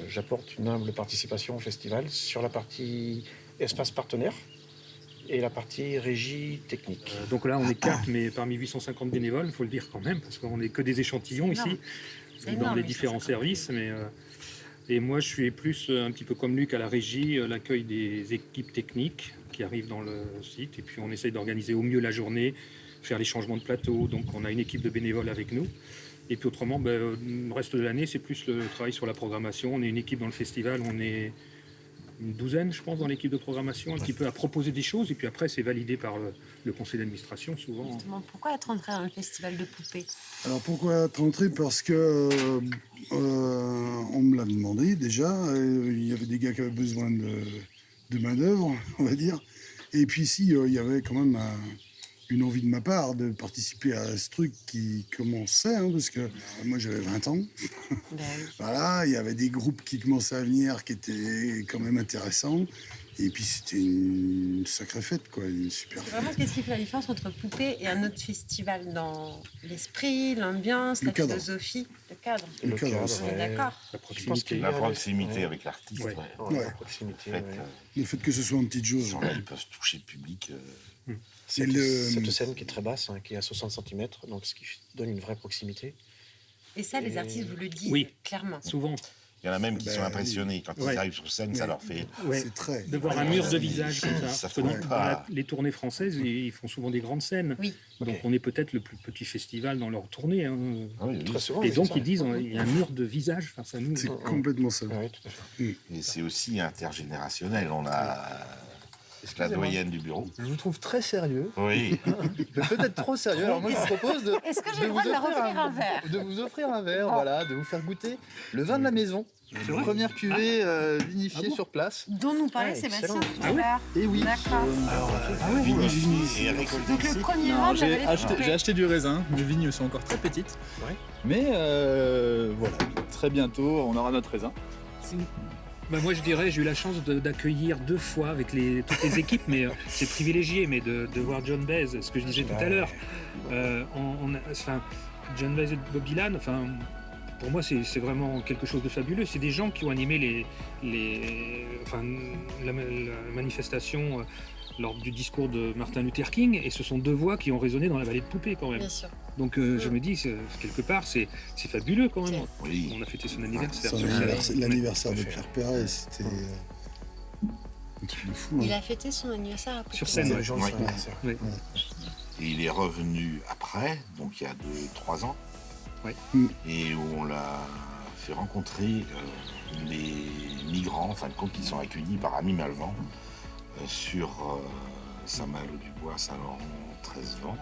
j'apporte une humble participation au festival sur la partie espace partenaire et la partie régie technique. Donc là, on est 4, mais parmi 850 bénévoles, il faut le dire quand même, parce qu'on n'est que des échantillons C'est énorme. ici, C'est dans énorme, les 850. différents services. Et moi, je suis plus un petit peu comme Luc à la régie, l'accueil des équipes techniques qui arrivent dans le site. Et puis, on essaye d'organiser au mieux la journée, faire les changements de plateau. Donc, on a une équipe de bénévoles avec nous. Et puis, autrement, le reste de l'année, c'est plus le travail sur la programmation. On est une équipe dans le festival, on est une douzaine, je pense, dans l'équipe de programmation, un petit peu à proposer des choses, et puis après, c'est validé par le conseil d'administration, souvent. Justement, pourquoi être entré dans le festival de poupées? Alors pourquoi être entré? Parce que on me l'a demandé déjà. Il y avait des gars qui avaient besoin de main-d'œuvre, on va dire. Et puis ici, il y avait quand même une envie de ma part de participer à ce truc qui commençait, hein, parce que moi j'avais 20 ans. Voilà, il y avait des groupes qui commençaient à venir qui étaient quand même intéressants. Et puis c'était une sacrée fête, quoi, une super fête. Vraiment, qu'est-ce qui fait la différence entre Poupées et un autre festival dans l'esprit, l'ambiance, la philosophie, le cadre? Le cadre, On est d'accord. La proximité avec l'artiste. Ouais. La proximité. Le fait que ce soit en petite chose. Ils peuvent toucher le public. Cette scène qui est très basse, hein, qui est à 60 cm, donc ce qui donne une vraie proximité. Et ça, les artistes vous le disent clairement. Souvent. Il y en a même qui sont impressionnés. Quand ils arrivent sur scène, ça leur fait... C'est très... De voir un mur de visage comme ça. Ça Parce que dans les tournées françaises, ils font souvent des grandes scènes. Oui. Donc on est peut-être le plus petit festival dans leur tournée. Hein. Très souvent, et donc ils disent, il y a un mur de visage face à nous. C'est complètement ça. Oui, tout à fait. Et c'est aussi intergénérationnel. On a la doyenne du bureau. Je vous trouve très sérieux. Oui. Peut-être trop sérieux. Alors moi, je vous propose de... Est-ce que j'ai le droit de leur offrir un verre? De vous offrir un verre, voilà, de vous faire goûter le vin de la maison. Première cuvée vinifiée sur place. Dont nous parlait Sébastien tout à l'heure. Et oui. D'accord. Vinifié et récolté. Donc le premier Non, vin, j'ai j'avais acheté du raisin. Les vignes sont encore très petites. Ouais. Mais voilà, très bientôt, on aura notre raisin. Bah moi je dirais, j'ai eu la chance d'accueillir 2 fois avec toutes les équipes, mais c'est privilégié, mais de voir John Baez, ce que je disais tout à l'heure. John Baez et Bob Dylan, pour moi c'est vraiment quelque chose de fabuleux. C'est des gens qui ont animé la manifestation lors du discours de Martin Luther King, et ce sont 2 voix qui ont résonné dans la vallée de Poupées quand même. Bien sûr. Donc je me dis, quelque part, c'est fabuleux quand même. Oui. On a fêté son anniversaire. L'anniversaire de Pierre Perret, c'était un truc de fou. Il a fêté son anniversaire à Poupées. Sur scène, Et il est revenu après, donc il y a 2-3 ans, et où on l'a fait rencontrer les migrants, en fin de compte, qui sont accueillis par Ami Malvent sur Saint-Malo-du-Bois, Saint-Laurent, 13 vents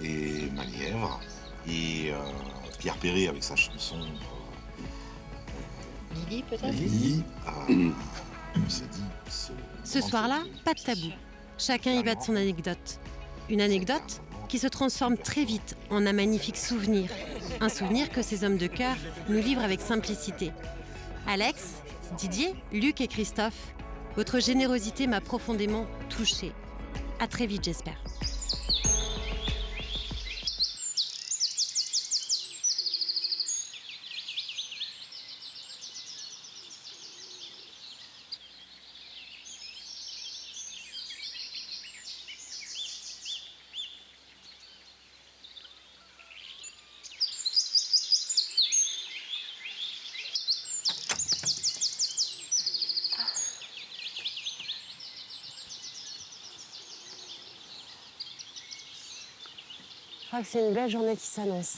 et Malièvre. Et Pierre Perret avec sa chanson Lily, peut-être? Lily. On s'est dit, Ce soir-là, pas de tabou. Chacun y va de son anecdote. Une anecdote qui se transforme très vite en un magnifique souvenir. Un souvenir que ces hommes de cœur nous livrent avec simplicité. Alex, Didier, Luc et Christophe, votre générosité m'a profondément touchée. À très vite, j'espère. Je crois que c'est une belle journée qui s'annonce.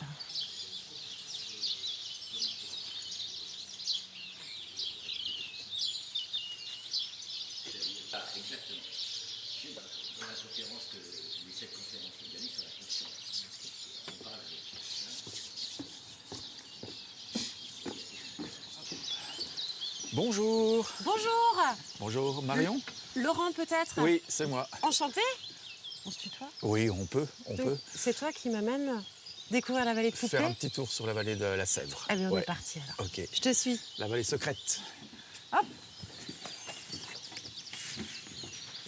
Bonjour. Bonjour. Bonjour, Marion? Laurent, peut-être? Oui, c'est moi. Enchanté. On se tutoie? Oui, on peut. Donc, c'est toi qui m'amènes découvrir la vallée de Poupées? Faire un petit tour sur la vallée de la Sèvre. Eh bien, on est parti alors. Ok. Je te suis. La vallée secrète. Hop.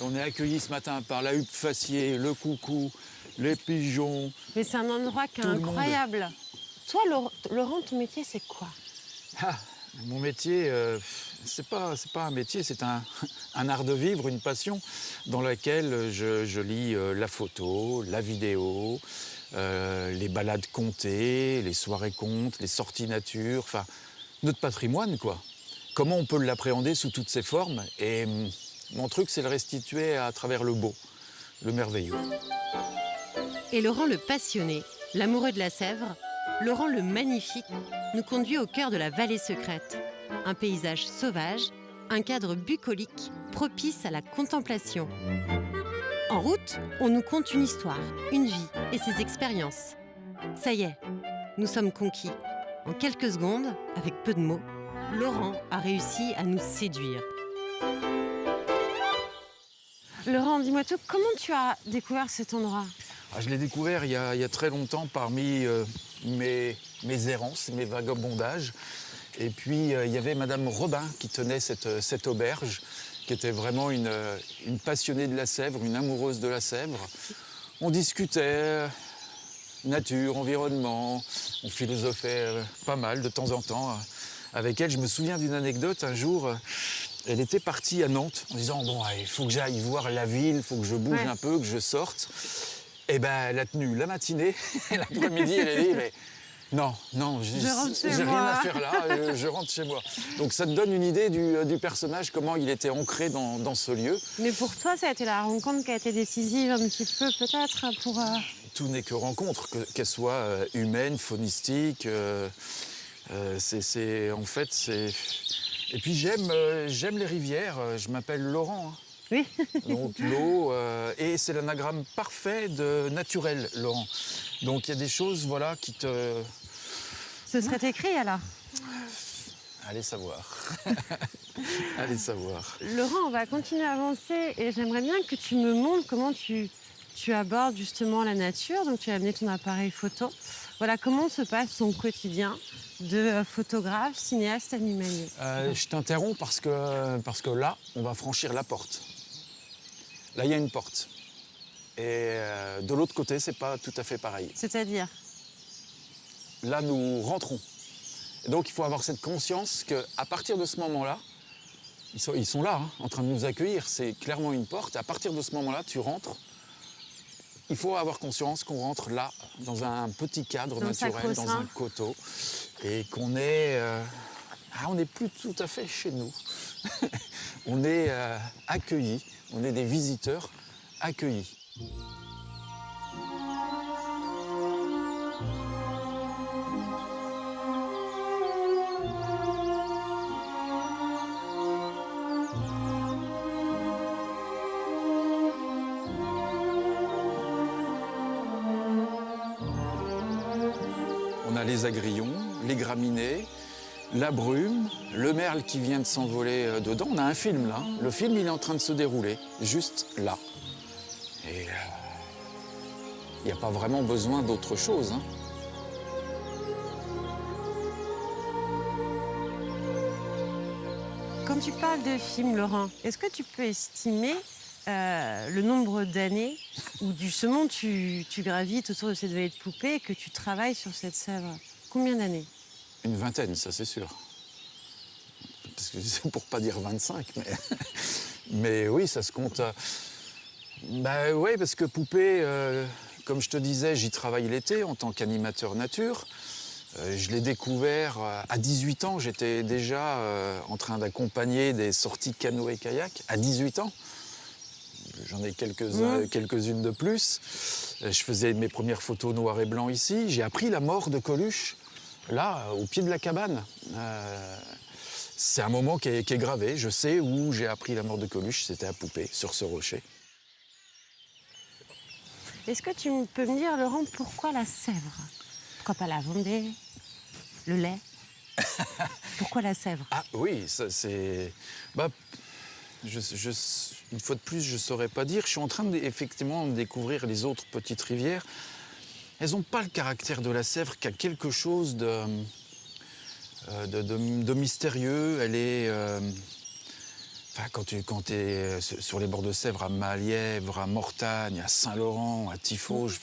On est accueillis ce matin par la huppe faciée, le coucou, les pigeons. Mais c'est un endroit qui est Tout le monde. incroyable. Toi, Laurent, ton métier, c'est quoi? Mon métier, c'est pas un métier, c'est un art de vivre, une passion dans laquelle je lis la photo, la vidéo, les balades comptées, les soirées contes, les sorties nature, enfin, notre patrimoine, quoi. Comment on peut l'appréhender sous toutes ses formes? Et mon truc, c'est le restituer à travers le beau, le merveilleux. Et Laurent le passionné, l'amoureux de la Sèvre, Laurent le magnifique, nous conduit au cœur de la vallée secrète. Un paysage sauvage, un cadre bucolique propice à la contemplation. En route, on nous conte une histoire, une vie et ses expériences. Ça y est, nous sommes conquis. En quelques secondes, avec peu de mots, Laurent a réussi à nous séduire. Laurent, dis-moi tout, comment tu as découvert cet endroit? Je l'ai découvert il y a très longtemps parmi mes errances, mes vagabondages. Et puis il y avait Madame Robin qui tenait cette auberge, qui était vraiment une passionnée de la Sèvre, une amoureuse de la Sèvre. On discutait nature, environnement, on philosophait pas mal de temps en temps avec elle. Je me souviens d'une anecdote, un jour, elle était partie à Nantes en disant « Bon, il faut que j'aille voir la ville, il faut que je bouge un peu, que je sorte ». Et ben, elle a tenu la matinée, l'après-midi, elle a dit « Mais non, j'ai rien à faire là, je rentre chez moi ». Donc ça te donne une idée du personnage, comment il était ancré dans ce lieu. Mais pour toi, ça a été la rencontre qui a été décisive un petit peu, peut-être, pour... Tout n'est que rencontre, qu'elle soit humaine, faunistique. En fait, c'est... Et puis j'aime les rivières, je m'appelle Laurent. Hein. Oui. Donc l'eau, et c'est l'anagramme parfait de naturel, Laurent. Donc il y a des choses, voilà, qui te... Ce serait écrit, alors? Allez savoir. Allez savoir. Laurent, on va continuer à avancer et j'aimerais bien que tu me montres comment tu abordes justement la nature. Donc tu as amené ton appareil photo. Voilà, comment se passe son quotidien de photographe, cinéaste, animalier? Je t'interromps parce que là, on va franchir la porte. Là, il y a une porte. Et de l'autre côté, c'est pas tout à fait pareil. C'est-à-dire? Là, nous rentrons. Et donc, il faut avoir cette conscience qu'à partir de ce moment-là, ils sont là, hein, en train de nous accueillir. C'est clairement une porte. À partir de ce moment-là, tu rentres. Il faut avoir conscience qu'on rentre là, dans un petit cadre naturel, dans un coteau, et qu'on est... on n'est plus tout à fait chez nous. On est accueillis, on est des visiteurs accueillis. On a les agrillons, les graminées, la brume, le merle qui vient de s'envoler dedans. On a un film là. Le film, il est en train de se dérouler, juste là. Et il n'y a pas vraiment besoin d'autre chose. Hein. Quand tu parles de film, Laurent, est-ce que tu peux estimer le nombre d'années où justement tu gravites autour de cette vallée de poupées et que tu travailles sur cette Sèvre? Combien d'années? Une vingtaine, ça c'est sûr. Parce que c'est pour pas dire 25, mais oui, ça se compte. Bah oui, parce que Poupée, comme je te disais, j'y travaille l'été en tant qu'animateur nature. Je l'ai découvert à 18 ans. J'étais déjà en train d'accompagner des sorties canoë-kayak à 18 ans. J'en ai quelques-unes de plus. Je faisais mes premières photos noir et blanc ici. J'ai appris la mort de Coluche, là, au pied de la cabane. C'est un moment qui est gravé. Je sais où j'ai appris la mort de Coluche, c'était à Poupée, sur ce rocher. Est-ce que tu peux me dire, Laurent, pourquoi la Sèvre? Pourquoi pas la Vendée? Le lait? Pourquoi la Sèvre? Ah oui, ça c'est... une fois de plus, je ne saurais pas dire. Je suis en train effectivement de découvrir les autres petites rivières. Elles n'ont pas le caractère de la Sèvre, qui a quelque chose de mystérieux. Elle est... quand tu es sur les bords de Sèvre, à Malièvre, à Mortagne, à Saint-Laurent, à Tiffauges,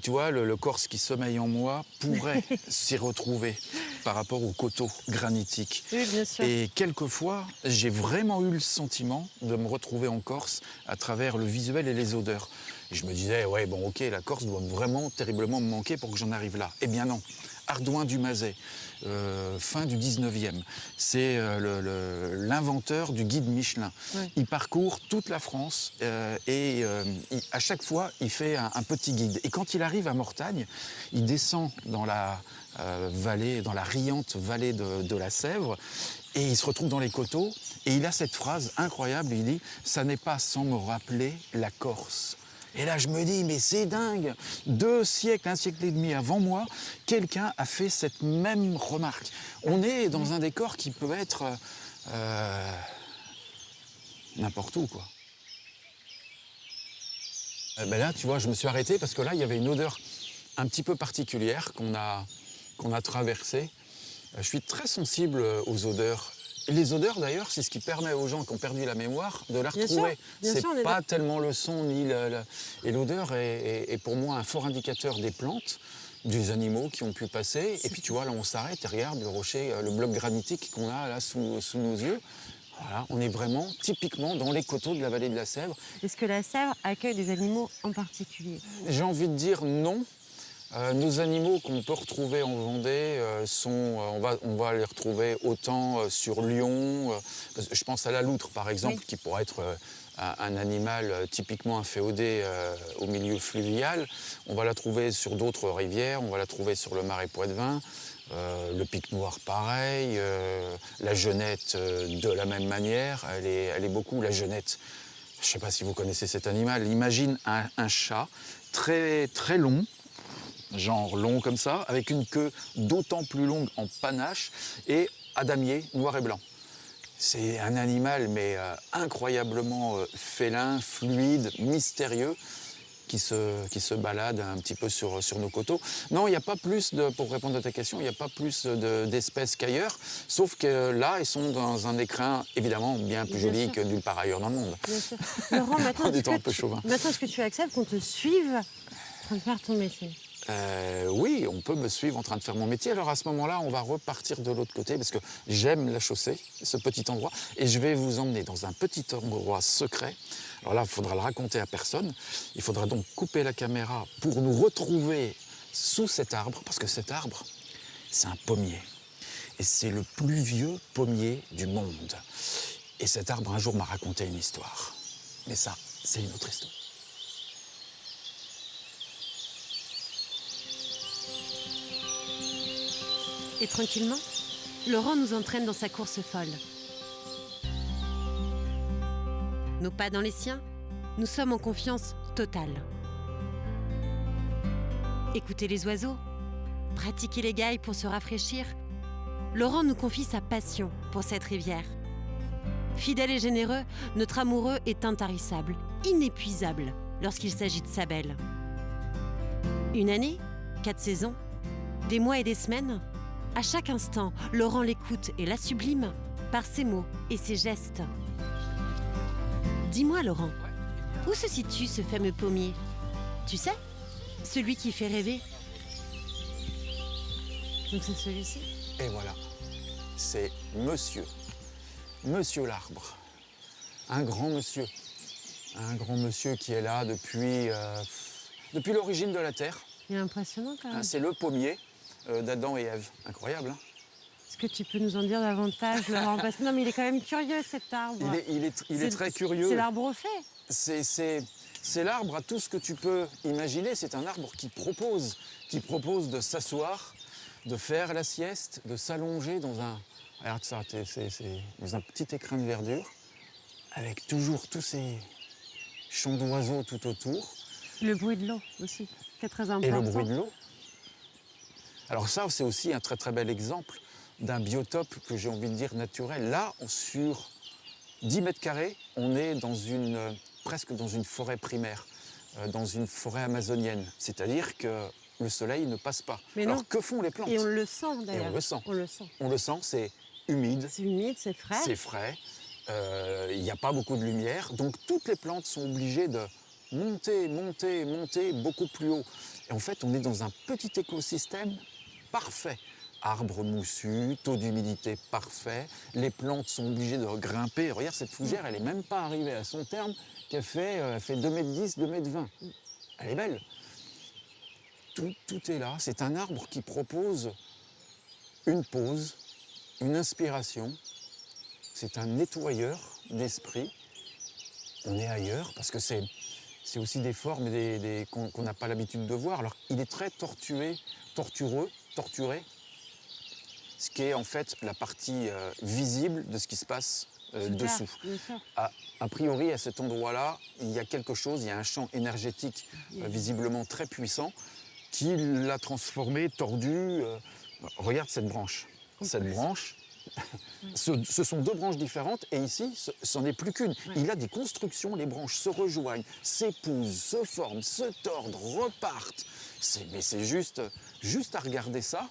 tu vois, le Corse qui sommeille en moi pourrait s'y retrouver par rapport aux coteaux granitiques. Oui, bien sûr. Et quelquefois, j'ai vraiment eu le sentiment de me retrouver en Corse à travers le visuel et les odeurs. Et je me disais, ouais, bon, ok, la Corse doit vraiment terriblement me manquer pour que j'en arrive là. Eh bien non. Ardouin du Mazet, fin du 19e. C'est l'inventeur du guide Michelin. Ouais. Il parcourt toute la France et à chaque fois, il fait un petit guide. Et quand il arrive à Mortagne, il descend dans la vallée, dans la riante vallée de la Sèvre. Et il se retrouve dans les coteaux et il a cette phrase incroyable, il dit « ça n'est pas sans me rappeler la Corse ». Et là, je me dis, mais c'est dingue, 2 siècles, 1 siècle et demi avant moi, quelqu'un a fait cette même remarque. On est dans un décor qui peut être n'importe où, quoi. Ben là, tu vois, je me suis arrêté parce que là, il y avait une odeur un petit peu particulière qu'on a traversée. Je suis très sensible aux odeurs. Les odeurs, d'ailleurs, c'est ce qui permet aux gens qui ont perdu la mémoire de la retrouver. C'est pas tellement le son ni et l'odeur est pour moi un fort indicateur des plantes, des animaux qui ont pu passer. Et puis tu vois, là, on s'arrête et regarde le rocher, le bloc granitique qu'on a là sous nos yeux. Voilà, on est vraiment typiquement dans les coteaux de la vallée de la Sèvre. Est-ce que la Sèvre accueille des animaux en particulier? J'ai envie de dire non. Nos animaux qu'on peut retrouver en Vendée on va les retrouver autant sur Lyon. Je pense à la loutre, par exemple, qui pourrait être un animal typiquement inféodé au milieu fluvial. On va la trouver sur d'autres rivières, on va la trouver sur le Marais Poitevin. Le pic noir, pareil. La genette, de la même manière. Elle est beaucoup, la genette. Je ne sais pas si vous connaissez cet animal. Imagine un chat très, très long, genre long comme ça, avec une queue d'autant plus longue en panache et à damier noir et blanc. C'est un animal, mais incroyablement félin, fluide, mystérieux, qui se balade un petit peu sur nos coteaux. Non, il n'y a pas plus pour répondre à ta question, il n'y a pas plus d'espèces qu'ailleurs, sauf que là, ils sont dans un écrin évidemment bien plus joli que nulle part ailleurs dans le monde. Bien sûr. Laurent, maintenant, est-ce que tu acceptes qu'on te suive en train de faire ton métier? Oui, on peut me suivre en train de faire mon métier. Alors à ce moment-là, on va repartir de l'autre côté parce que j'aime la chaussée, ce petit endroit, et je vais vous emmener dans un petit endroit secret. Alors là, il faudra le raconter à personne. Il faudra donc couper la caméra pour nous retrouver sous cet arbre, parce que cet arbre, c'est un pommier. Et c'est le plus vieux pommier du monde. Et cet arbre, un jour, m'a raconté une histoire. Mais ça, c'est une autre histoire. Et tranquillement, Laurent nous entraîne dans sa course folle. Nos pas dans les siens, nous sommes en confiance totale. Écouter les oiseaux, pratiquer les gailles pour se rafraîchir, Laurent nous confie sa passion pour cette rivière. Fidèle et généreux, notre amoureux est intarissable, inépuisable lorsqu'il s'agit de sa belle. Une année, 4 saisons, des mois et des semaines, à chaque instant, Laurent l'écoute et la sublime par ses mots et ses gestes. Dis-moi, Laurent, où se situe ce fameux pommier? Tu sais, celui qui fait rêver. Donc c'est celui-ci? Et voilà, c'est Monsieur l'Arbre. Un grand monsieur qui est là depuis l'origine de la Terre. Il est impressionnant quand même. C'est le pommier d'Adam et Ève. Incroyable, hein? Est-ce que tu peux nous en dire davantage, Laurent? Parce que non, mais il est quand même curieux, cet arbre. Il est très curieux. C'est l'arbre au fait. C'est l'arbre à tout ce que tu peux imaginer. C'est un arbre qui propose de s'asseoir, de faire la sieste, de s'allonger dans un... Regarde ça, c'est dans un petit écrin de verdure, avec toujours tous ces chants d'oiseaux tout autour. Le bruit de l'eau aussi, qui est très important. Et le bruit de l'eau. Alors ça, c'est aussi un très très bel exemple d'un biotope que j'ai envie de dire naturel. Là, sur 10 mètres carrés, on est presque dans une forêt primaire, dans une forêt amazonienne. C'est-à-dire que le soleil ne passe pas. Mais alors non. Que font les plantes? Et on le sent d'ailleurs. Et on le sent. On le sent. On le sent, c'est humide. C'est humide, c'est frais. C'est frais. Il n'y a pas beaucoup de lumière. Donc toutes les plantes sont obligées de monter beaucoup plus haut. Et en fait, on est dans un petit écosystème parfait. Arbres moussus, taux d'humidité parfait. Les plantes sont obligées de grimper. Regarde, cette fougère, elle n'est même pas arrivée à son terme, qu'elle fait 2,10 m, 2,20 m. Elle est belle. Tout est là. C'est un arbre qui propose une pause, une inspiration. C'est un nettoyeur d'esprit. On est ailleurs parce que c'est aussi des formes qu'on n'a pas l'habitude de voir. Alors, il est très torturé. ce qui est en fait la partie visible de ce qui se passe dessous. A priori, à cet endroit-là, il y a quelque chose, il y a un champ énergétique visiblement très puissant qui l'a transformé, tordu. Regarde cette branche. Cette branche, ce sont deux branches différentes et ici, ce n'est plus qu'une. Il a des constructions, les branches se rejoignent, s'épousent, se forment, se tordent, repartent. Mais c'est juste à regarder ça.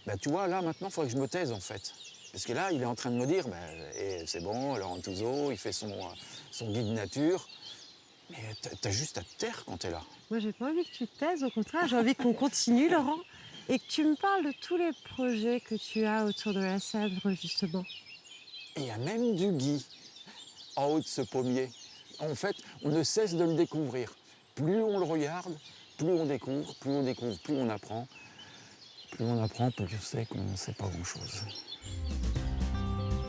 Bah, tu vois, là, maintenant, il faudrait que je me taise, en fait. Parce que là, il est en train de me dire, c'est bon, Laurent Touzeau, il fait son guide nature. Mais t'as juste à te taire quand t'es là. Moi, j'ai pas envie que tu te taises, au contraire, j'ai envie qu'on continue, Laurent. Et que tu me parles de tous les projets que tu as autour de la Sèvre, justement. Et il y a même du gui en haut de ce pommier. En fait, on ne cesse de le découvrir. Plus on le regarde, plus on découvre, plus on apprend. Plus on apprend, plus on sait qu'on ne sait pas grand-chose.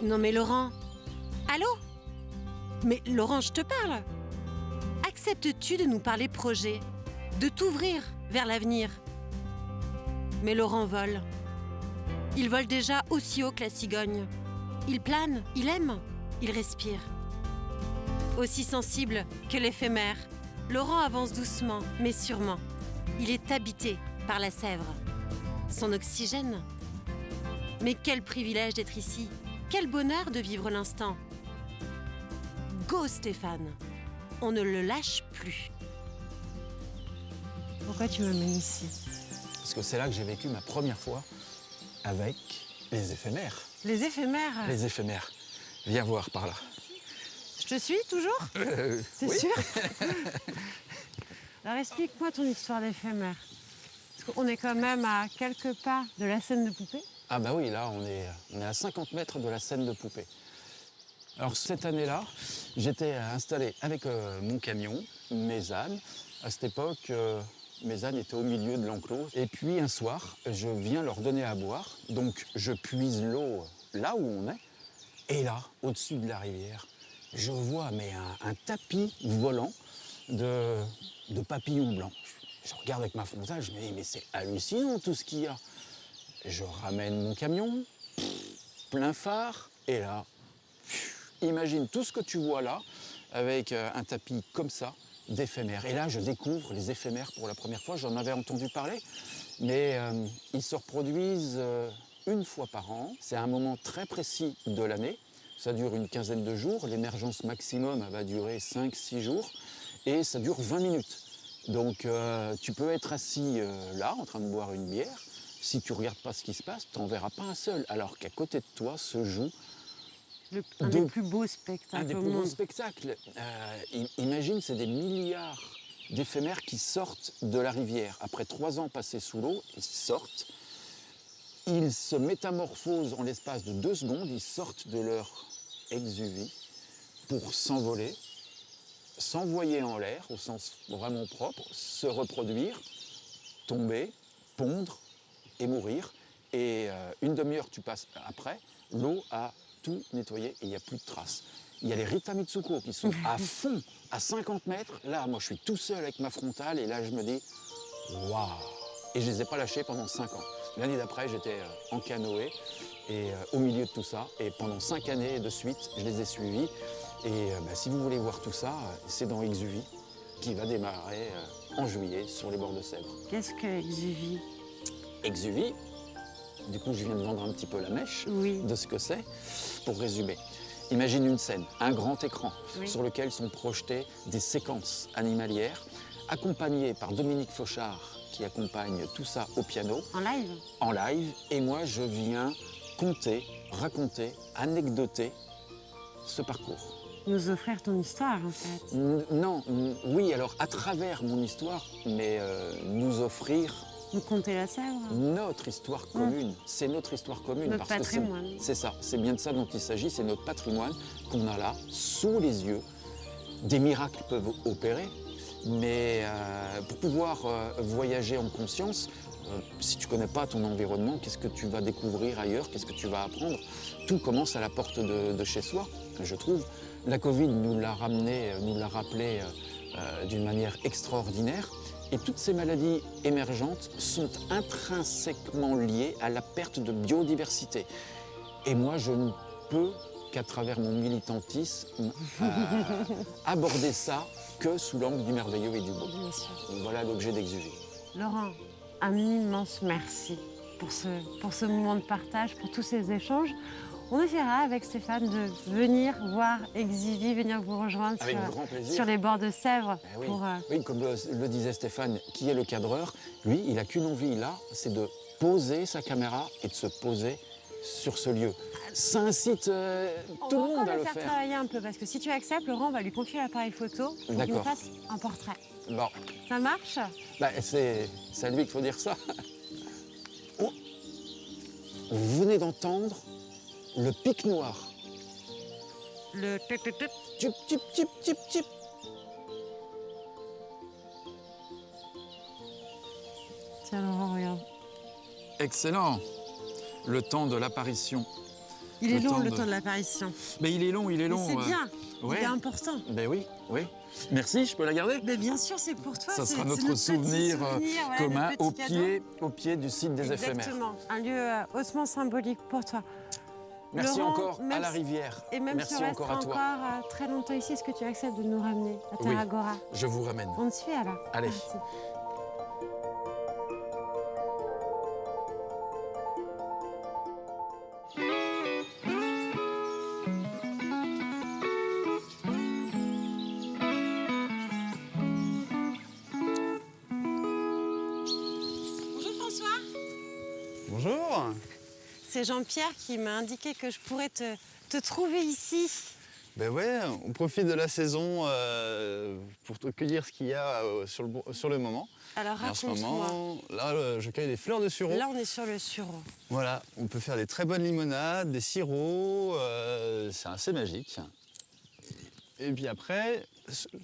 Non mais Laurent, allô? Mais Laurent, je te parle. Acceptes-tu de nous parler projet, de t'ouvrir vers l'avenir? Mais Laurent vole. Il vole déjà aussi haut que la cigogne. Il plane, il aime, il respire. Aussi sensible que l'éphémère, Laurent avance doucement, mais sûrement. Il est habité par la Sèvre. Son oxygène. Mais quel privilège d'être ici. Quel bonheur de vivre l'instant. Go Stéphane. On ne le lâche plus. Pourquoi tu m'amènes ici? Parce que c'est là que j'ai vécu ma première fois avec les éphémères. Les éphémères? Les éphémères. Viens voir par là. Je te suis toujours? C'est oui. sûr? Alors explique-moi ton histoire d'éphémère. Parce qu'on est quand même à quelques pas de la scène de poupée. Ah bah oui, là, on est à 50 mètres de la scène de poupée. Alors cette année-là, j'étais installé avec mon camion, mes ânes. À cette époque, mes ânes étaient au milieu de l'enclos. Et puis un soir, je viens leur donner à boire. Donc je puise l'eau là où on est. Et là, au-dessus de la rivière, je vois un tapis volant de papillons blancs. Je regarde avec ma frontale, je me dis, mais c'est hallucinant tout ce qu'il y a. Je ramène mon camion, plein phare, et là, imagine tout ce que tu vois là, avec un tapis comme ça, d'éphémères. Et là, je découvre les éphémères pour la première fois. J'en avais entendu parler, mais ils se reproduisent une fois par an. C'est un moment très précis de l'année. Ça dure une quinzaine de jours. L'émergence maximum va durer 5-6 jours, et ça dure 20 minutes. Donc tu peux être assis là, en train de boire une bière. Si tu ne regardes pas ce qui se passe, tu n'en verras pas un seul. Alors qu'à côté de toi se joue... Un des plus beaux spectacles. Un des plus beaux spectacles. Imagine, c'est des milliards d'éphémères qui sortent de la rivière. Après 3 ans passés sous l'eau, ils sortent. Ils se métamorphosent en l'espace de 2 secondes. Ils sortent de leur exuvie pour s'envoler, s'envoyer en l'air, au sens vraiment propre, se reproduire, tomber, pondre et mourir. Et une demi-heure, tu passes après, l'eau a tout nettoyé et il n'y a plus de traces. Il y a les Rita Mitsuko qui sont à fond, à 50 mètres. Là, moi, je suis tout seul avec ma frontale et là, je me dis, waouh! Et je ne les ai pas lâchés pendant 5 ans. L'année d'après, j'étais en canoë et au milieu de tout ça. Et pendant 5 années de suite, je les ai suivis. Et si vous voulez voir tout ça, c'est dans Exuvie, qui va démarrer en juillet sur les bords de Sèvres. Qu'est-ce que Exuvie? Exuvie, du coup, je viens de vendre un petit peu la mèche de ce que c'est. Pour résumer, imagine une scène, un grand écran sur lequel sont projetées des séquences animalières, accompagnées par Dominique Fauchard, qui accompagne tout ça au piano. En live? En live. Et moi, je viens conter, raconter, anecdoter ce parcours. Nous offrir ton histoire, en fait. Non, oui, alors à travers mon histoire, mais nous offrir... Nous conter la Sèvre. Notre histoire commune. C'est notre histoire commune. Notre patrimoine. C'est ça, c'est bien de ça dont il s'agit, c'est notre patrimoine qu'on a là, sous les yeux. Des miracles peuvent opérer, mais pour pouvoir voyager en conscience, si tu ne connais pas ton environnement, qu'est-ce que tu vas découvrir ailleurs, qu'est-ce que tu vas apprendre? Tout commence à la porte de chez soi, je trouve. La Covid nous l'a ramené, nous l'a rappelé d'une manière extraordinaire. Et toutes ces maladies émergentes sont intrinsèquement liées à la perte de biodiversité. Et moi, je ne peux qu'à travers mon militantisme aborder ça que sous l'angle du merveilleux et du beau. Bien sûr. Voilà l'objet d'Exuvie. Laurent, un immense merci pour ce moment de partage, pour tous ces échanges. On essaiera avec Stéphane de venir voir Exuvie, venir vous rejoindre sur les bords de Sèvres. Oui. Pour, Oui, comme le disait Stéphane, qui est le cadreur, lui, il n'a qu'une envie là, c'est de poser sa caméra et de se poser sur ce lieu. Ça incite tout le monde à le faire. Travailler un peu, parce que si tu acceptes, Laurent va lui confier l'appareil photo pour qu'il nous fasse un portrait. Bon. Ça marche? Bah, c'est à lui qu'il faut dire ça. Oh. Vous venez d'entendre le pic noir. Le tip, tip, tip, tip, tip. Tiens, Laurent, regarde. Excellent. Le temps de l'apparition. Il est long, le temps de l'apparition. Mais il est long, il est long. C'est bien, ouais. il est important. Ben oui, oui. Merci, je peux la garder? Mais bien sûr, c'est pour toi. Ça sera notre souvenir commun au pied du site des éphémères. Exactement, un lieu hautement symbolique pour toi. Merci Laurent, encore à la rivière. Et même merci si on encore à toi. encore très longtemps ici, est-ce que tu acceptes de nous ramener à Terre Agora? Je vous ramène. On te suit alors. Allez. Merci. Bonjour François. Bonjour. C'est Jean-Pierre qui m'a indiqué que je pourrais te trouver ici. Ben ouais, on profite de la saison pour cueillir ce qu'il y a sur le moment. Alors Et en ce raconte-moi. moment, là, je cueille des fleurs de sureau. Là, on est sur le sureau. Voilà, on peut faire des très bonnes limonades, des sirops, c'est assez magique. Et puis après,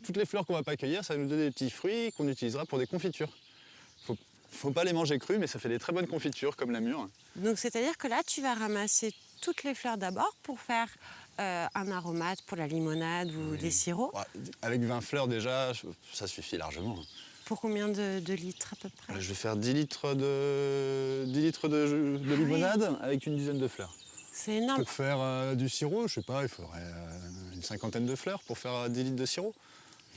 toutes les fleurs qu'on va pas cueillir, ça va nous donner des petits fruits qu'on utilisera pour des confitures. Faut pas les manger crus, mais ça fait des très bonnes confitures, comme la mûre. Donc c'est-à-dire que là, tu vas ramasser toutes les fleurs d'abord pour faire un aromate pour la limonade ou des sirops. Ouais, avec 20 fleurs déjà, ça suffit largement. Pour combien de litres à peu près? Je vais faire 10 litres de limonade avec une dizaine de fleurs. C'est énorme. Pour faire du sirop, je sais pas, il faudrait une cinquantaine de fleurs pour faire 10 litres de sirop.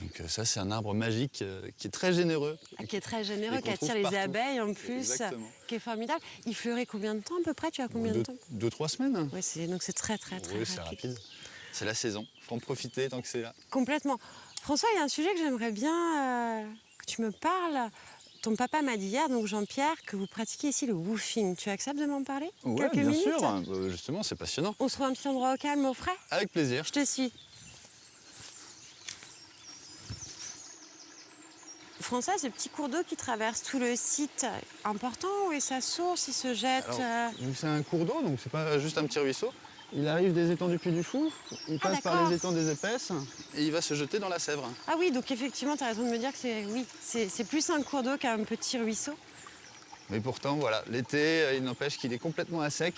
Donc ça, c'est un arbre magique qui est très généreux. Qui est très généreux, Et qui qu'on attire trouve les partout. abeilles en plus, Exactement. qui est formidable. Il fleurit combien de temps à peu près? Tu as combien de temps? 2-3 semaines. Oui, donc c'est très rapide. Oui, c'est rapide. C'est la saison, faut en profiter tant que c'est là. Complètement. François, il y a un sujet que j'aimerais bien que tu me parles. Ton papa m'a dit hier, donc Jean-Pierre, que vous pratiquez ici le woofing. Tu acceptes de m'en parler? Oui, Quelques bien minutes sûr. Justement, c'est passionnant. On se trouve un petit endroit au calme, au frais? Avec plaisir. Je te suis. François, ce petit cours d'eau qui traverse tout le site, important, où est sa source? Il se jette... Donc c'est un cours d'eau, donc c'est pas juste un petit ruisseau. Il arrive des étangs du Puy du Fou, il passe par les étangs des Épaisses et il va se jeter dans la Sèvre. Ah oui, donc effectivement, tu as raison de me dire que c'est plus un cours d'eau qu'un petit ruisseau. Mais pourtant, voilà, l'été, il n'empêche qu'il est complètement à sec.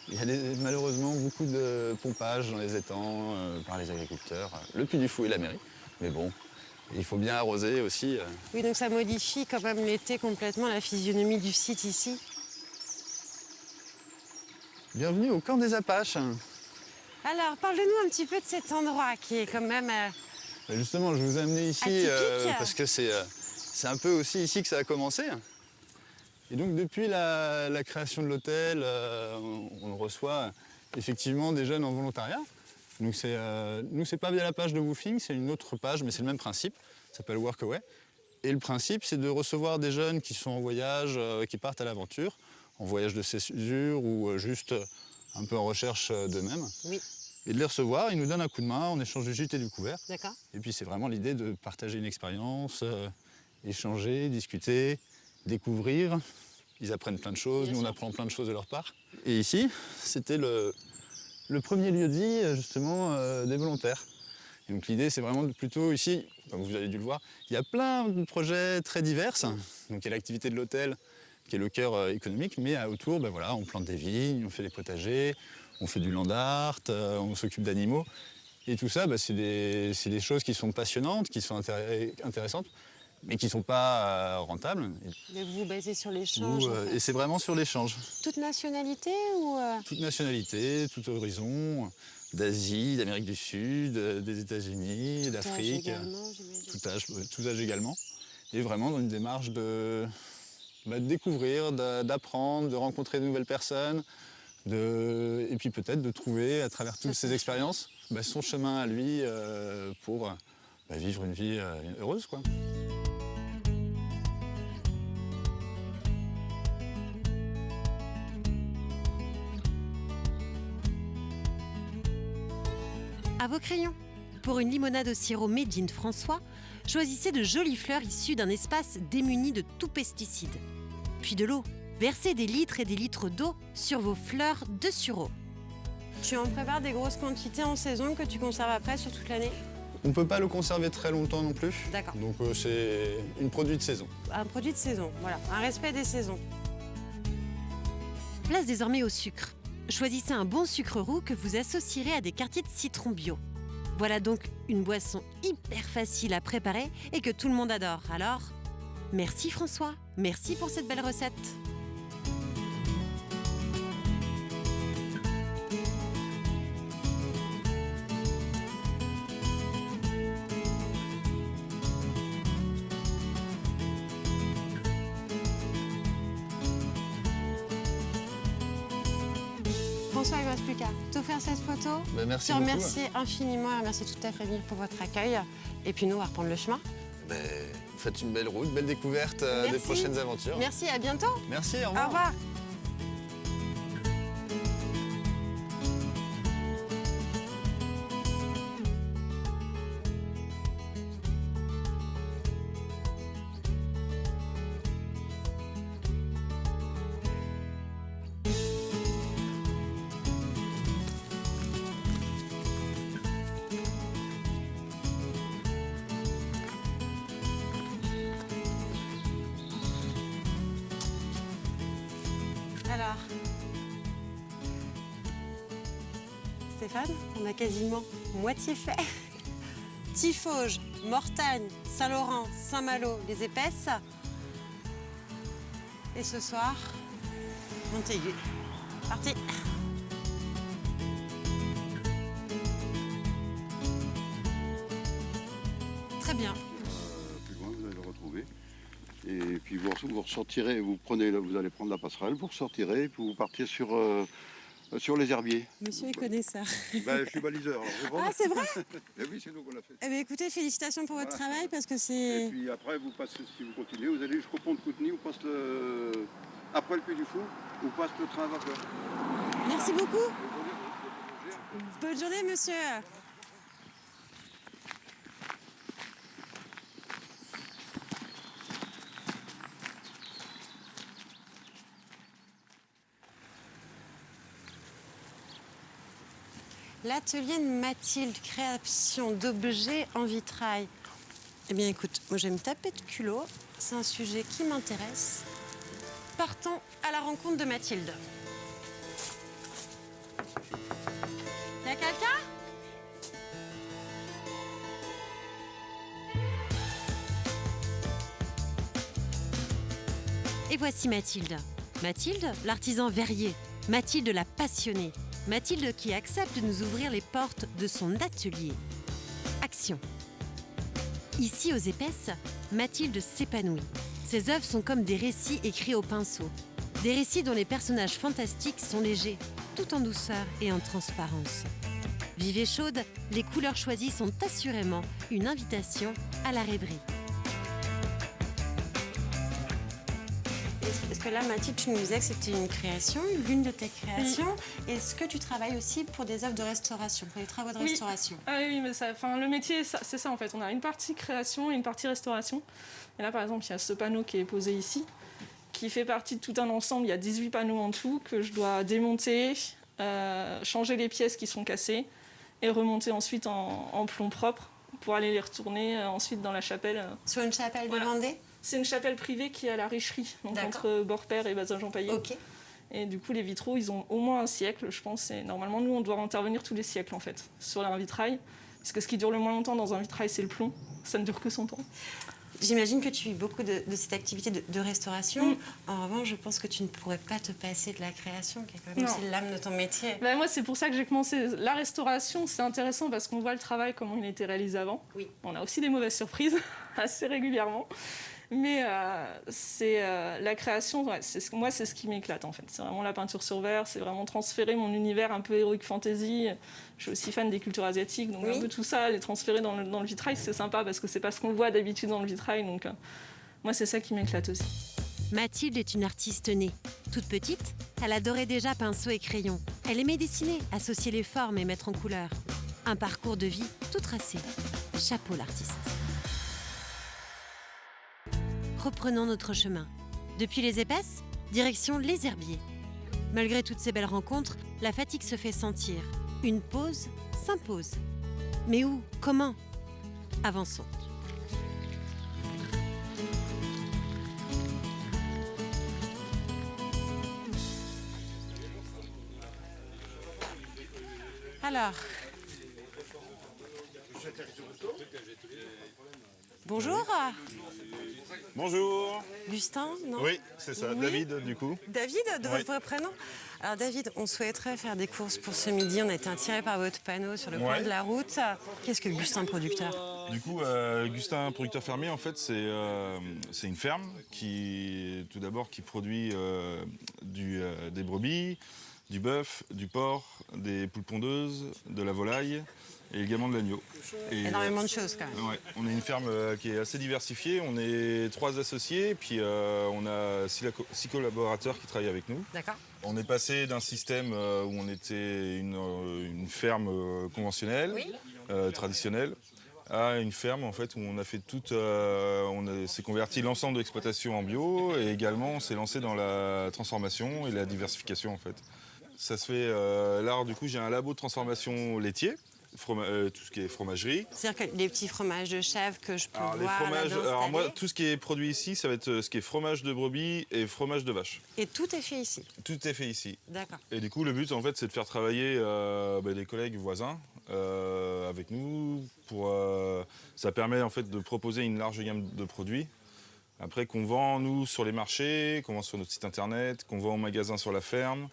Il y a malheureusement beaucoup de pompage dans les étangs par les agriculteurs, le Puy du Fou et la mairie. Mais bon, il faut bien arroser aussi. Oui, donc ça modifie quand même l'été complètement la physionomie du site ici. Bienvenue au camp des Apaches. Alors, parle-nous un petit peu de cet endroit qui est quand même... Justement, je vous ai amené ici parce que c'est un peu aussi ici que ça a commencé. Et donc depuis la création de l'hôtel, on reçoit effectivement des jeunes en volontariat. Donc nous, c'est pas via la page de Woofing, c'est une autre page, mais c'est le même principe. Ça s'appelle Workaway. Et le principe, c'est de recevoir des jeunes qui sont en voyage, qui partent à l'aventure, en voyage de césure ou juste un peu en recherche d'eux-mêmes. Oui. Et de les recevoir, ils nous donnent un coup de main en échange de gîte et du couvert. D'accord. Et puis c'est vraiment l'idée de partager une expérience, échanger, discuter, découvrir. Ils apprennent plein de choses, nous on apprend plein de choses de leur part. Et ici, c'était le premier lieu de vie justement des volontaires. Et donc l'idée c'est vraiment plutôt ici, comme vous avez dû le voir, il y a plein de projets très divers. Donc il y a l'activité de l'hôtel qui est le cœur économique, mais autour, ben voilà, on plante des vignes, on fait des potagers, on fait du land art, on s'occupe d'animaux. Et tout ça, ben c'est des choses qui sont passionnantes, qui sont intéressantes, mais qui ne sont pas rentables. Mais vous vous basez sur l'échange. Et c'est vraiment sur l'échange. Toute nationalité ou Toute nationalité, tout horizon, d'Asie, d'Amérique du Sud, des États-Unis, d'Afrique. Tout âge également. Et vraiment dans une démarche de découvrir, d'apprendre, de rencontrer de nouvelles personnes, et puis peut-être de trouver à travers toutes ces expériences son chemin à lui pour vivre une vie heureuse, quoi. À vos crayons. Pour une limonade au sirop Made in François, choisissez de jolies fleurs issues d'un espace démuni de tout pesticide. Puis de l'eau. Versez des litres et des litres d'eau sur vos fleurs de sureau. Tu en prépares des grosses quantités en saison que tu conserves après sur toute l'année? On ne peut pas le conserver très longtemps non plus. D'accord. Donc c'est un produit de saison. Un produit de saison, voilà. Un respect des saisons. Place désormais au sucre. Choisissez un bon sucre roux que vous associerez à des quartiers de citron bio. Voilà donc une boisson hyper facile à préparer et que tout le monde adore. Alors, merci François, merci pour cette belle recette. François, il ne reste plus qu'à t'offrir cette photo. Merci te beaucoup. remercier infiniment et remercier toute ta famille pour votre accueil. Et puis nous, on va reprendre le chemin. Vous faites une belle route, belle découverte des prochaines aventures. Merci, à bientôt. Merci, au revoir. Au revoir. Alors, Stéphane, on a quasiment moitié fait. Tifauge, Mortagne, Saint-Laurent, Saint-Malo, les Épaisses. Et ce soir, Montaigu. Parti. Très bien. Plus loin, vous allez le retrouver. Et puis vous ressortirez, vous allez prendre la passerelle, vous ressortirez, et puis vous partez sur les herbiers. Monsieur, il connaît ça. Je suis baliseur. Alors, Ah, c'est vrai? Eh oui, c'est nous qu'on l'a fait. Eh bien, écoutez, félicitations pour votre travail parce que c'est... Et puis après, vous passez, si vous continuez, vous allez jusqu'au pont de Couteny, vous passez après le Puy du Fou, vous passez le train à vapeur. Merci beaucoup. Bonne journée, monsieur. L'atelier de Mathilde, création d'objets en vitrail. Eh bien, écoute, moi, je vais me taper de culot. C'est un sujet qui m'intéresse. Partons à la rencontre de Mathilde. Y'a quelqu'un? Et voici Mathilde. Mathilde, l'artisan verrier. Mathilde, la passionnée. Mathilde qui accepte de nous ouvrir les portes de son atelier. Action. Ici, aux Épaisses, Mathilde s'épanouit. Ses œuvres sont comme des récits écrits au pinceau. Des récits dont les personnages fantastiques sont légers, tout en douceur et en transparence. Vive et chaude, les couleurs choisies sont assurément une invitation à la rêverie. Parce que là, Mathilde, tu nous disais que c'était une création, l'une de tes créations. Oui. Est-ce que tu travailles aussi pour des œuvres de restauration, pour des travaux de restauration? Oui, mais le métier, c'est ça en fait. On a une partie création et une partie restauration. Et là, par exemple, il y a ce panneau qui est posé ici, qui fait partie de tout un ensemble. Il y a 18 panneaux en tout que je dois démonter, changer les pièces qui sont cassées et remonter ensuite en plomb propre pour aller les retourner ensuite dans la chapelle. Sur une chapelle de Vendée? C'est une chapelle privée qui est à la Richerie, donc entre Borpère et Bazin-Jean-Paillet. Okay. Et du coup, les vitraux, ils ont au moins un siècle, je pense. Et normalement, nous, on doit intervenir tous les siècles, en fait, sur un vitrail. Parce que ce qui dure le moins longtemps dans un vitrail, c'est le plomb. Ça ne dure que 100 ans. J'imagine que tu vis beaucoup de cette activité de restauration. En revanche, je pense que tu ne pourrais pas te passer de la création, qui est quand même aussi l'âme de ton métier. Ben, moi, c'est pour ça que j'ai commencé. La restauration, c'est intéressant parce qu'on voit le travail, comment il a été réalisé avant. Oui. On a aussi des mauvaises surprises, assez régulièrement. Mais la création, moi, c'est ce qui m'éclate, en fait. C'est vraiment la peinture sur verre, c'est vraiment transférer mon univers un peu héroïque fantasy. Je suis aussi fan des cultures asiatiques, donc un peu tout ça, les transférer dans le vitrail, c'est sympa parce que c'est pas ce qu'on voit d'habitude dans le vitrail. Donc moi, c'est ça qui m'éclate aussi. Mathilde est une artiste née. Toute petite, elle adorait déjà pinceau et crayon. Elle aimait dessiner, associer les formes et mettre en couleur. Un parcours de vie tout tracé. Chapeau l'artiste. Reprenons notre chemin. Depuis les Épaisses, direction les Herbiers. Malgré toutes ces belles rencontres, la fatigue se fait sentir. Une pause s'impose. Mais où? Comment? Avançons. Alors. Bonjour. Bonjour. Gustin, non? Oui, c'est ça, Oui. David du coup. David, de votre vrai prénom? Alors David, on souhaiterait faire des courses pour ce midi. On a été attirés par votre panneau sur le coin de la route. Qu'est-ce que Gustin Producteur? Du coup, Gustin Producteur Fermier, en fait, c'est une ferme qui, tout d'abord, qui produit des brebis, du bœuf, du porc, des poules pondeuses, de la volaille et également de l'agneau. Énormément de choses quand même. Ouais, on est une ferme qui est assez diversifiée. On est 3 associés, puis on a 6 collaborateurs qui travaillent avec nous. D'accord. On est passé d'un système où on était une ferme conventionnelle, traditionnelle, à une ferme en fait où on a fait on s'est converti l'ensemble de l'exploitation en bio et également on s'est lancé dans la transformation et la diversification en fait. Ça se fait là du coup j'ai un labo de transformation laitier. Tout ce qui est fromagerie. C'est-à-dire que les petits fromages de chèvre que je peux voir les fromages, là, alors moi, tout ce qui est produit ici, ça va être ce qui est fromage de brebis et fromage de vache. Et tout est fait ici? Tout est fait ici. D'accord. Et du coup, le but, en fait, c'est de faire travailler des collègues voisins avec nous. Ça permet, en fait, de proposer une large gamme de produits. Après, qu'on vend, nous, sur les marchés, qu'on vend sur notre site internet, qu'on vend en magasin sur la ferme.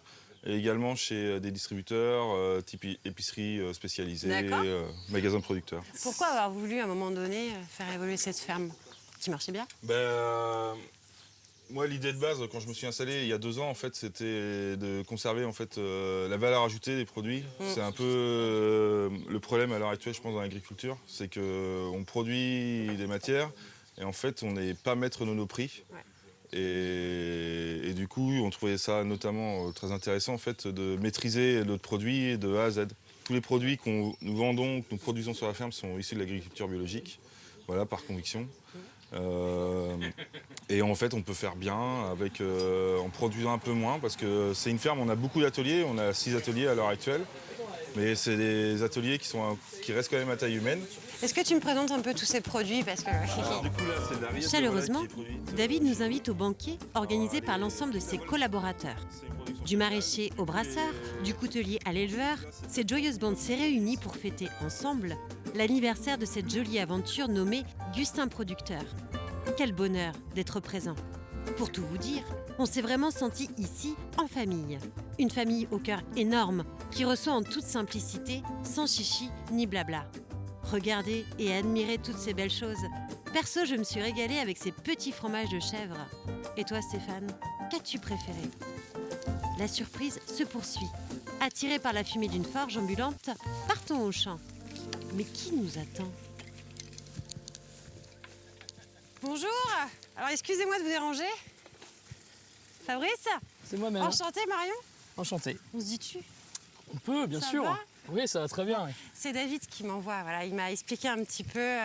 Et également chez des distributeurs type épicerie spécialisée, magasins producteurs. Pourquoi avoir voulu à un moment donné faire évoluer cette ferme qui marchait bien? Moi, l'idée de base, quand je me suis installé il y a 2 ans, en fait, c'était de conserver en fait, la valeur ajoutée des produits. C'est un peu le problème à l'heure actuelle, je pense, dans l'agriculture. C'est qu'on produit des matières et en fait, on n'est pas maître de nos prix. Ouais. Et du coup, on trouvait ça notamment très intéressant en fait, de maîtriser notre produit de A à Z. Tous les produits que nous vendons, que nous produisons sur la ferme sont issus de l'agriculture biologique, voilà, par conviction. Et en fait, on peut faire bien en produisant un peu moins, parce que c'est une ferme, on a beaucoup d'ateliers, on a 6 ateliers à l'heure actuelle, mais c'est des ateliers qui restent quand même à taille humaine. Est-ce que tu me présentes un peu tous ces produits parce que... Chaleureusement, David nous invite au banquet organisé par l'ensemble de ses collaborateurs. Du maraîcher au brasseur, du coutelier à l'éleveur, cette joyeuse bande s'est réunie pour fêter ensemble l'anniversaire de cette jolie aventure nommée Gustin Producteur. Quel bonheur d'être présent. Pour tout vous dire, on s'est vraiment senti ici en famille. Une famille au cœur énorme qui reçoit en toute simplicité, sans chichi ni blabla. Regardez et admirez toutes ces belles choses. Perso, je me suis régalée avec ces petits fromages de chèvre. Et toi, Stéphane, qu'as-tu préféré? La surprise se poursuit. Attirés par la fumée d'une forge ambulante, partons au champ. Mais qui nous attend? Bonjour. Alors, excusez-moi de vous déranger. Fabrice? C'est moi-même. Enchanté, Marion. Enchanté. On se dit-tu? On peut, bien Ça sûr. va? Oui, ça va très bien. Oui. C'est David qui m'envoie. Voilà, il m'a expliqué un petit peu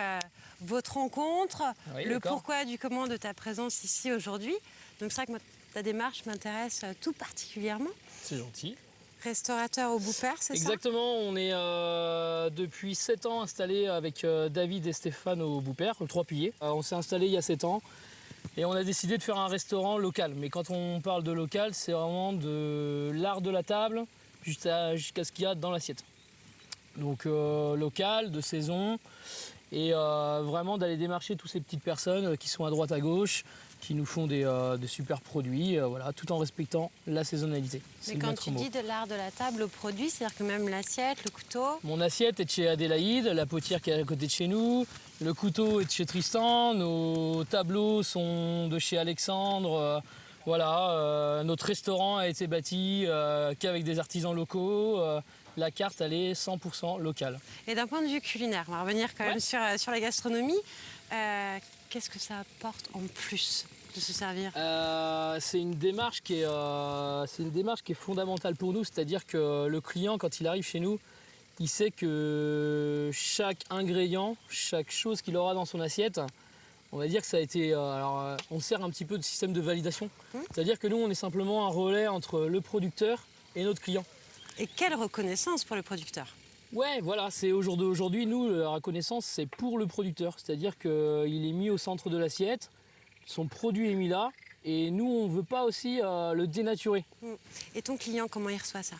votre rencontre, Oui, le d'accord. pourquoi du comment de ta présence ici aujourd'hui. Donc c'est vrai que moi, ta démarche m'intéresse tout particulièrement. C'est gentil. Restaurateur au Boupère, c'est ça? Exactement, on est depuis 7 ans installés avec David et Stéphane au Boupère, le 3 Puyers. On s'est installé il y a 7 ans et on a décidé de faire un restaurant local. Mais quand on parle de local, c'est vraiment de l'art de la table jusqu'à ce qu'il y a dans l'assiette. Donc local, de saison et vraiment d'aller démarcher toutes ces petites personnes qui sont à droite à gauche, qui nous font des super produits, voilà, tout en respectant la saisonnalité. Mais quand tu dis de l'art de la table au produit, c'est-à-dire que même l'assiette, le couteau... Mon assiette est de chez Adélaïde, la potière qui est à côté de chez nous, le couteau est de chez Tristan, nos tableaux sont de chez Alexandre, voilà, notre restaurant a été bâti qu'avec des artisans locaux, la carte elle est 100% locale. Et d'un point de vue culinaire, on va revenir quand même sur la gastronomie, qu'est-ce que ça apporte en plus de se servir? C'est une démarche qui est fondamentale pour nous, c'est-à-dire que le client, quand il arrive chez nous, il sait que chaque ingrédient, chaque chose qu'il aura dans son assiette, on va dire que ça a été... on sert un petit peu de système de validation, c'est-à-dire que nous, on est simplement un relais entre le producteur et notre client. Et quelle reconnaissance pour le producteur! Ouais, voilà, c'est au jour d'aujourd'hui, nous, la reconnaissance, c'est pour le producteur. C'est-à-dire qu'il est mis au centre de l'assiette, son produit est mis là, et nous, on ne veut pas aussi le dénaturer. Et ton client, comment il reçoit ça?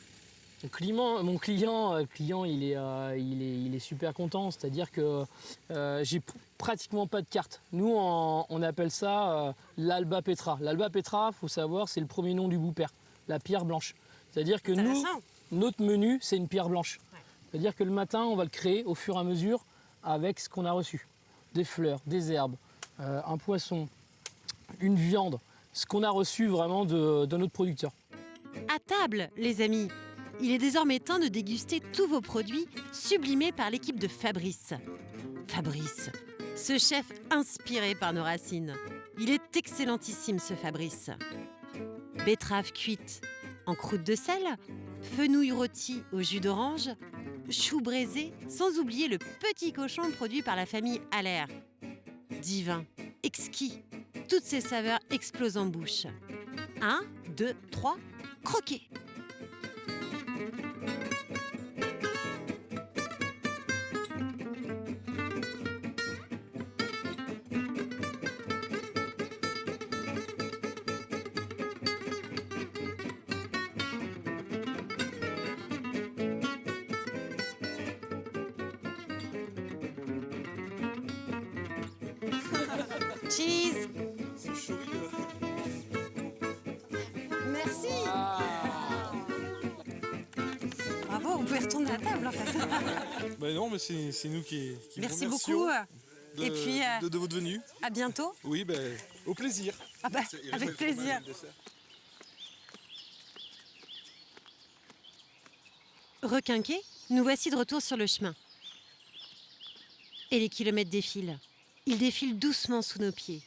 Mon client, il est super content. C'est-à-dire que j'ai pratiquement pas de carte. Nous, on appelle ça l'Alba Petra. L'Alba Petra, il faut savoir, c'est le premier nom du Boupère, la pierre blanche. C'est-à-dire que nous, notre menu, c'est une pierre blanche. C'est-à-dire que le matin, on va le créer au fur et à mesure avec ce qu'on a reçu. Des fleurs, des herbes, un poisson, une viande, ce qu'on a reçu vraiment de notre producteur. À table, les amis, il est désormais temps de déguster tous vos produits sublimés par l'équipe de Fabrice. Fabrice, ce chef inspiré par nos racines. Il est excellentissime, ce Fabrice. Betterave cuite en croûte de sel, fenouil rôti au jus d'orange, choux braisés, sans oublier le petit cochon produit par la famille Allaire. Divin, exquis, toutes ces saveurs explosent en bouche. 1, 2, 3, croquez! Cheese. Merci. Bravo, vous pouvez retourner à table en fait. Ben non, mais c'est nous qui Merci vous beaucoup. De, Et puis, de votre venue. À bientôt. Oui, ben, au plaisir. Ah bah, avec plaisir. Requinqués, nous voici de retour sur le chemin. Et les kilomètres défilent. Ils défilent doucement sous nos pieds.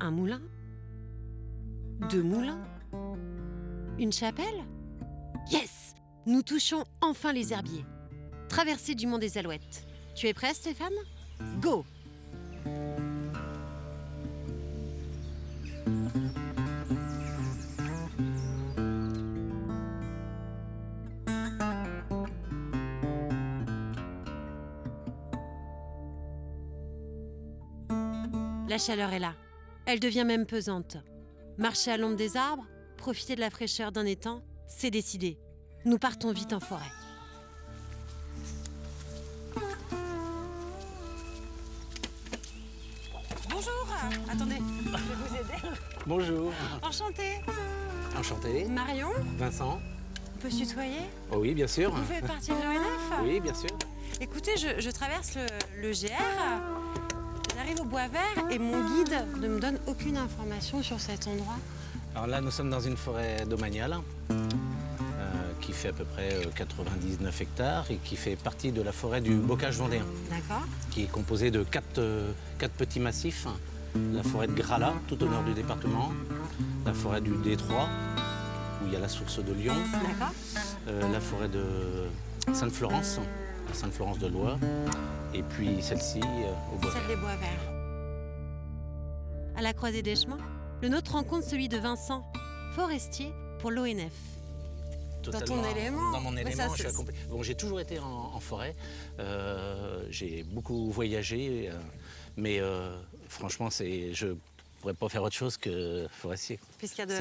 Un moulin? 2 moulins? Une chapelle? Yes! Nous touchons enfin les herbiers. Traversée du mont des Alouettes. Tu es prêt, Stéphane? Go! La chaleur est là. Elle devient même pesante. Marcher à l'ombre des arbres, profiter de la fraîcheur d'un étang, c'est décidé. Nous partons vite en forêt. Bonjour. Attendez, je vais vous aider. Bonjour. Enchantée. Enchanté. Marion. Vincent. On peut se tutoyer? Oh oui, bien sûr. Vous faites partie de l'ONF? Oui, bien sûr. Écoutez, je traverse le GR. J'arrive au Bois Vert et mon guide ne me donne aucune information sur cet endroit. Alors là, nous sommes dans une forêt domaniale qui fait à peu près 99 hectares et qui fait partie de la forêt du Bocage vendéen. D'accord. Qui est composée de quatre petits massifs. La forêt de Gralat, tout au nord du département. La forêt du Détroit, où il y a la source de Lyon. D'accord. La forêt de Sainte-Florence, la Sainte-Florence de Loire. Et puis celle-ci au Bois Vert. Celle des Bois Verts. À la croisée des chemins, le nôtre rencontre celui de Vincent, forestier pour l'ONF. totalement élément. dans mon Mais élément. ça, Je suis accompli. Bon, j'ai toujours été en forêt. J'ai beaucoup voyagé, mais franchement, je ne pourrais pas faire autre chose que forestier. Puis ce qu'il y a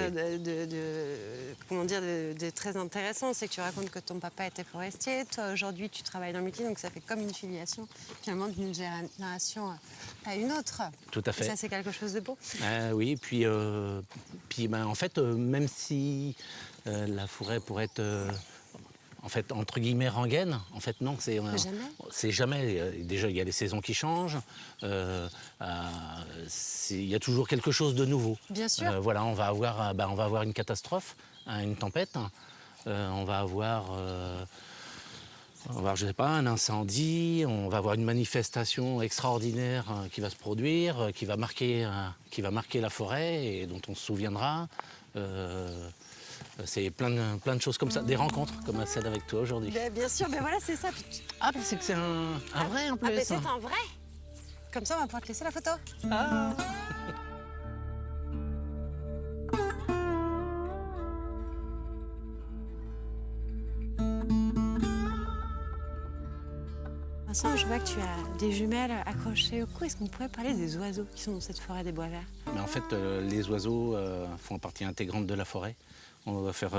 de très intéressant, c'est que tu racontes que ton papa était forestier. Toi, aujourd'hui, tu travailles dans le métier, donc ça fait comme une filiation, finalement, d'une génération à une autre. Tout à fait. Et ça, c'est quelque chose de beau. Oui, puis en fait, même si la forêt pourrait être... en fait, entre guillemets, rengaine. En fait, non, c'est jamais. Déjà, il y a les saisons qui changent. Il y a toujours quelque chose de nouveau. Bien sûr. Voilà, on va avoir une catastrophe, une tempête. On va avoir, je sais pas, un incendie. On va avoir une manifestation extraordinaire qui va se produire, qui va marquer la forêt et dont on se souviendra. C'est plein de choses comme ça, des rencontres comme celle avec toi aujourd'hui. Bien sûr, mais voilà, c'est ça. Ah, c'est que c'est un vrai en plus. Ah, mais c'est un vrai. Comme ça, on va pouvoir te laisser la photo. Ah. Vincent, je vois que tu as des jumelles accrochées au cou. Est-ce qu'on pourrait parler des oiseaux qui sont dans cette forêt des Bois Verts? Mais en fait, les oiseaux font partie intégrante de la forêt. On va faire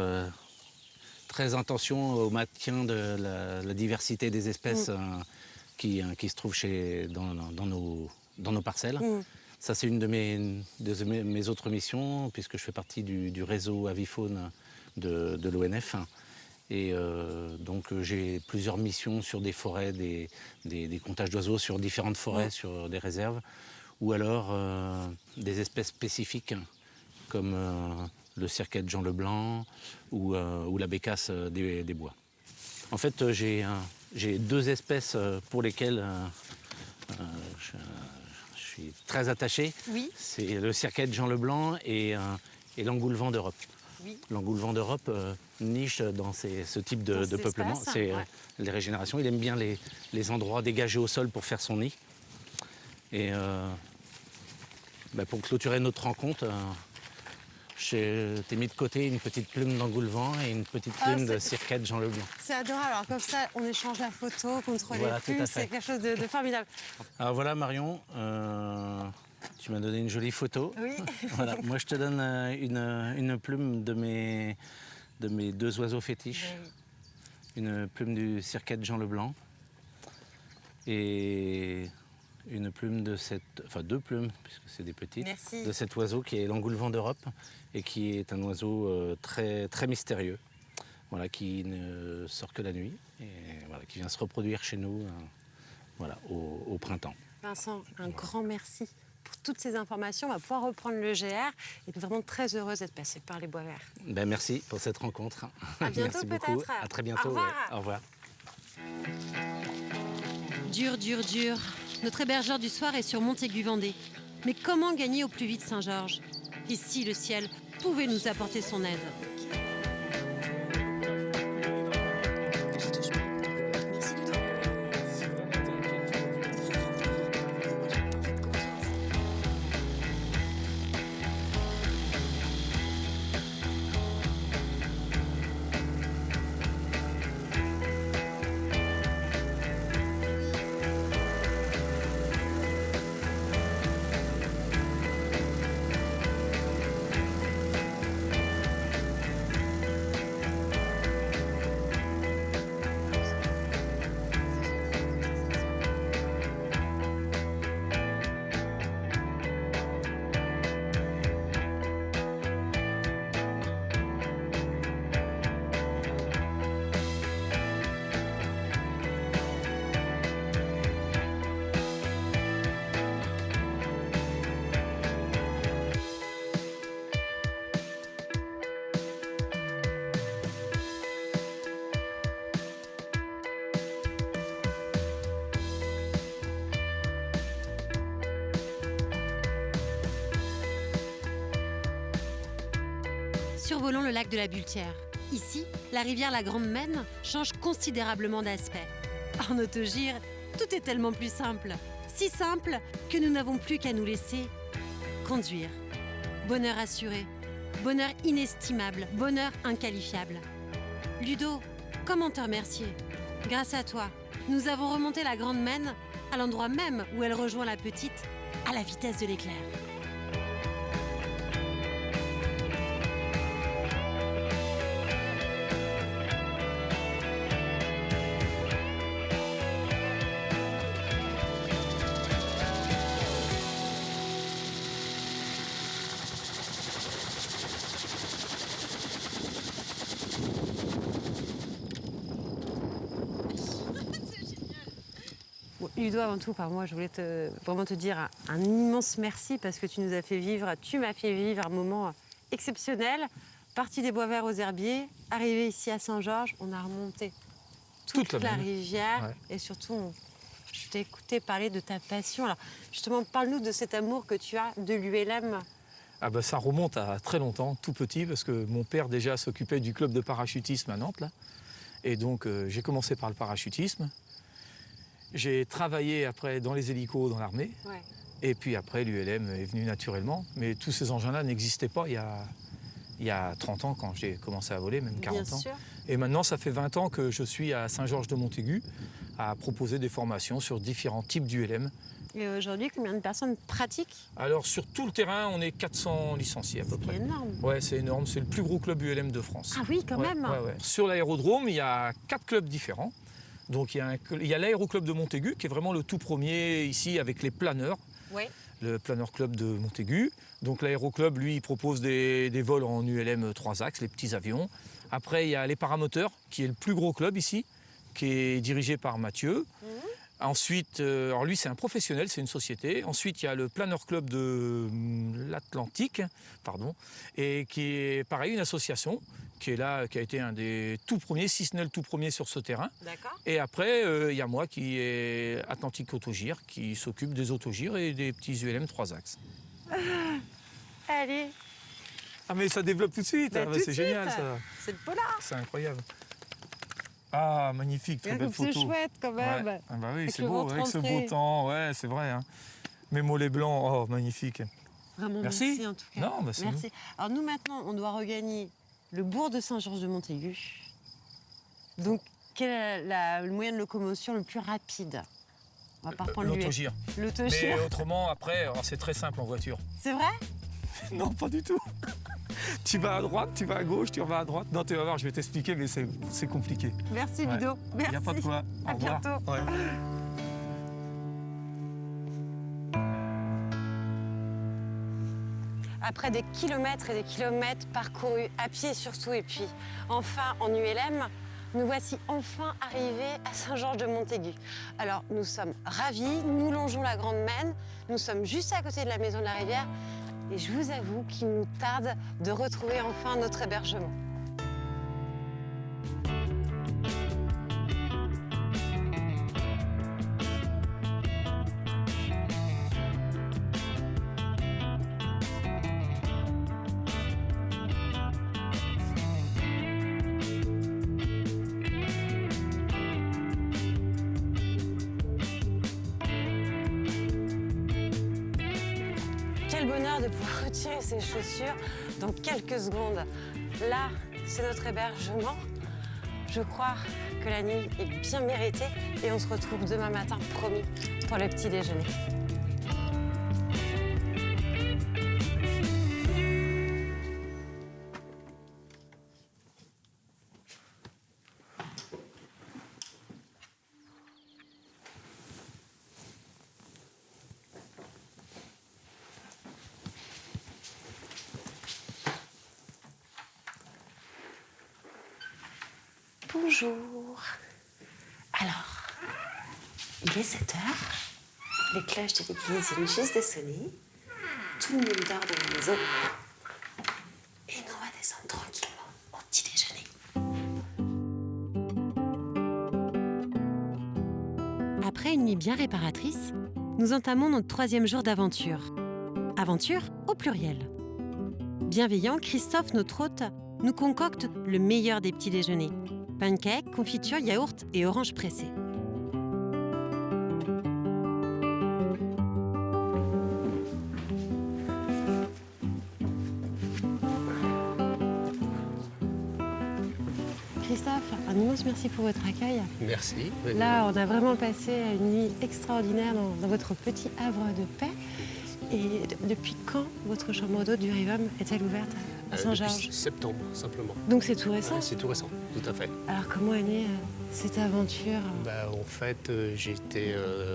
très attention au maintien de la diversité des espèces qui se trouvent dans nos parcelles. Ça, c'est une de mes autres missions, puisque je fais partie du réseau avifaune de l'ONF. Et donc, j'ai plusieurs missions sur des forêts, des comptages d'oiseaux sur différentes forêts, sur des réserves, ou alors des espèces spécifiques, comme le cirquet de Jean Leblanc ou la bécasse des bois. En fait, j'ai 2 espèces pour lesquelles je suis très attaché. Oui. C'est le cirquet de Jean Leblanc et l'engoulevent d'Europe. Oui. L'engoulevent d'Europe niche dans ce type de peuplement. C'est les régénérations. Il aime bien les endroits dégagés au sol pour faire son nid. Et pour clôturer notre rencontre, je t'ai mis de côté une petite plume d'engoulevent et une petite plume de cirquet de Jean Leblanc. C'est adorable. Alors comme ça, on échange la photo contre Voilà, les plumes. tout à fait. C'est quelque chose de formidable. Alors voilà Marion, tu m'as donné une jolie photo. Oui. Voilà. Moi je te donne une plume de mes 2 oiseaux fétiches. Oui. Une plume du cirquet de Jean Leblanc et une plume de enfin 2 plumes, puisque c'est des petites, Merci. de cet oiseau qui est l'engoulevent d'Europe et qui est un oiseau très, très mystérieux, voilà, qui ne sort que la nuit et voilà, qui vient se reproduire chez nous au printemps. Vincent, un grand merci pour toutes ces informations. On va pouvoir reprendre le GR et vraiment très heureuse d'être passée par les Bois Verts. Merci pour cette rencontre. À bientôt merci beaucoup. peut-être. À très bientôt. Au revoir. Au revoir. Dur. Notre hébergeur du soir est sur Montaigu-Vendée. Mais comment gagner au plus vite Saint-Georges? Ici, le ciel pouvait nous apporter son aide. Survolons le lac de la Bultière. Ici, la rivière la Grande Maine change considérablement d'aspect. En autogire, tout est tellement plus simple. Si simple que nous n'avons plus qu'à nous laisser conduire. Bonheur assuré, bonheur inestimable, bonheur inqualifiable. Ludo, comment te remercier? Grâce à toi, nous avons remonté la grande Maine à l'endroit même où elle rejoint la petite, à la vitesse de l'éclair. Ludo, avant tout, moi, je voulais vraiment te dire un immense merci parce que tu nous as fait vivre, tu m'as fait vivre un moment exceptionnel. Parti des Bois Verts aux Herbiers, arrivé ici à Saint-Georges, on a remonté toute la rivière. Ouais. Et surtout, je t'ai écouté parler de ta passion. Alors, justement, parle-nous de cet amour que tu as de l'ULM. Ah bah, ça remonte à très longtemps, tout petit, parce que mon père déjà s'occupait du club de parachutisme à Nantes. Là. Et donc, j'ai commencé par le parachutisme. J'ai travaillé après dans les hélicos dans l'armée. Ouais. Et puis après, l'ULM est venu naturellement. Mais tous ces engins-là n'existaient pas il y a 30 ans quand j'ai commencé à voler, même 40 Bien ans. sûr. Et maintenant, ça fait 20 ans que je suis à Saint-Georges-de-Montaigu à proposer des formations sur différents types d'ULM. Et aujourd'hui, combien de personnes pratiquent? Alors, sur tout le terrain, on est 400 licenciés à peu près. C'est énorme. Ouais, c'est énorme. C'est le plus gros club ULM de France. Ah oui, quand même. Ouais. Sur l'aérodrome, il y a 4 clubs différents. Donc il y a l'aéroclub de Montaigu qui est vraiment le tout premier ici avec les planeurs, le planeur club de Montaigu. Donc l'aéroclub, lui, il propose des vols en ULM 3 axes, les petits avions. Après, il y a les paramoteurs qui est le plus gros club ici, qui est dirigé par Mathieu. Ensuite, alors lui c'est un professionnel, c'est une société. Ensuite il y a le planeur club de l'Atlantique, et qui est pareil, une association qui est là, qui a été un des tout premiers, si ce n'est le tout premier sur ce terrain. Et après il y a moi qui est Atlantique Autogire, qui s'occupe des autogires et des petits ULM 3 axes. Allez. Ah mais ça développe tout de suite, c'est génial ça. C'est le polar. C'est incroyable. Ah, magnifique, très belle photo. C'est chouette quand même. Ouais. Ah bah oui, c'est beau, avec ce beau temps, ouais, c'est vrai. Hein. Mes mollets blancs, oh, magnifique. Vraiment, merci en tout cas. Non, bah, c'est merci. Nous. Alors nous maintenant, on doit regagner le bourg de Saint-Georges-de-Montaigu. Donc, quel est le moyen de locomotion le plus rapide? On va pas reprendre l'autogire. L'autogire. Mais autrement, après, c'est très simple en voiture. C'est vrai? Non, pas du tout. Tu vas à droite, tu vas à gauche, tu vas à droite. Non, tu vas voir, je vais t'expliquer, mais c'est compliqué. Merci Ludo. Merci. Il n'y a pas de quoi. Au revoir. Bientôt. Ouais. Après des kilomètres et des kilomètres parcourus à pied surtout, et puis enfin en ULM, nous voici enfin arrivés à Saint-Georges-de-Montaigu. Alors nous sommes ravis, nous longeons la Grande Maine, nous sommes juste à côté de la Maison de la Rivière, et je vous avoue qu'il nous tarde de retrouver enfin notre hébergement. Quel bonheur de pouvoir retirer ses chaussures dans quelques secondes. Là, c'est notre hébergement. Je crois que la nuit est bien méritée et on se retrouve demain matin, promis, pour le petit déjeuner. Bonjour. Alors, il est 7 heures. Les cloches de l'église viennent juste de sonner. Tout le monde dort dans la maison. Et nous, on va descendre tranquillement au petit déjeuner. Après une nuit bien réparatrice, nous entamons notre 3e jour d'aventure. Aventure au pluriel. Bienveillant, Christophe, notre hôte, nous concocte le meilleur des petits déjeuners. Pancakes, confiture, yaourt et oranges pressées. Christophe, commence, merci pour votre accueil. Merci. Là, on a vraiment passé une nuit extraordinaire dans votre petit havre de paix. Et depuis quand votre chambre d'hôte du Rivum est-elle ouverte à Saint-Georges? Depuis septembre, simplement. Donc c'est tout récent? Ouais, c'est tout récent, tout à fait. Alors comment est née cette aventure? En fait, j'ai été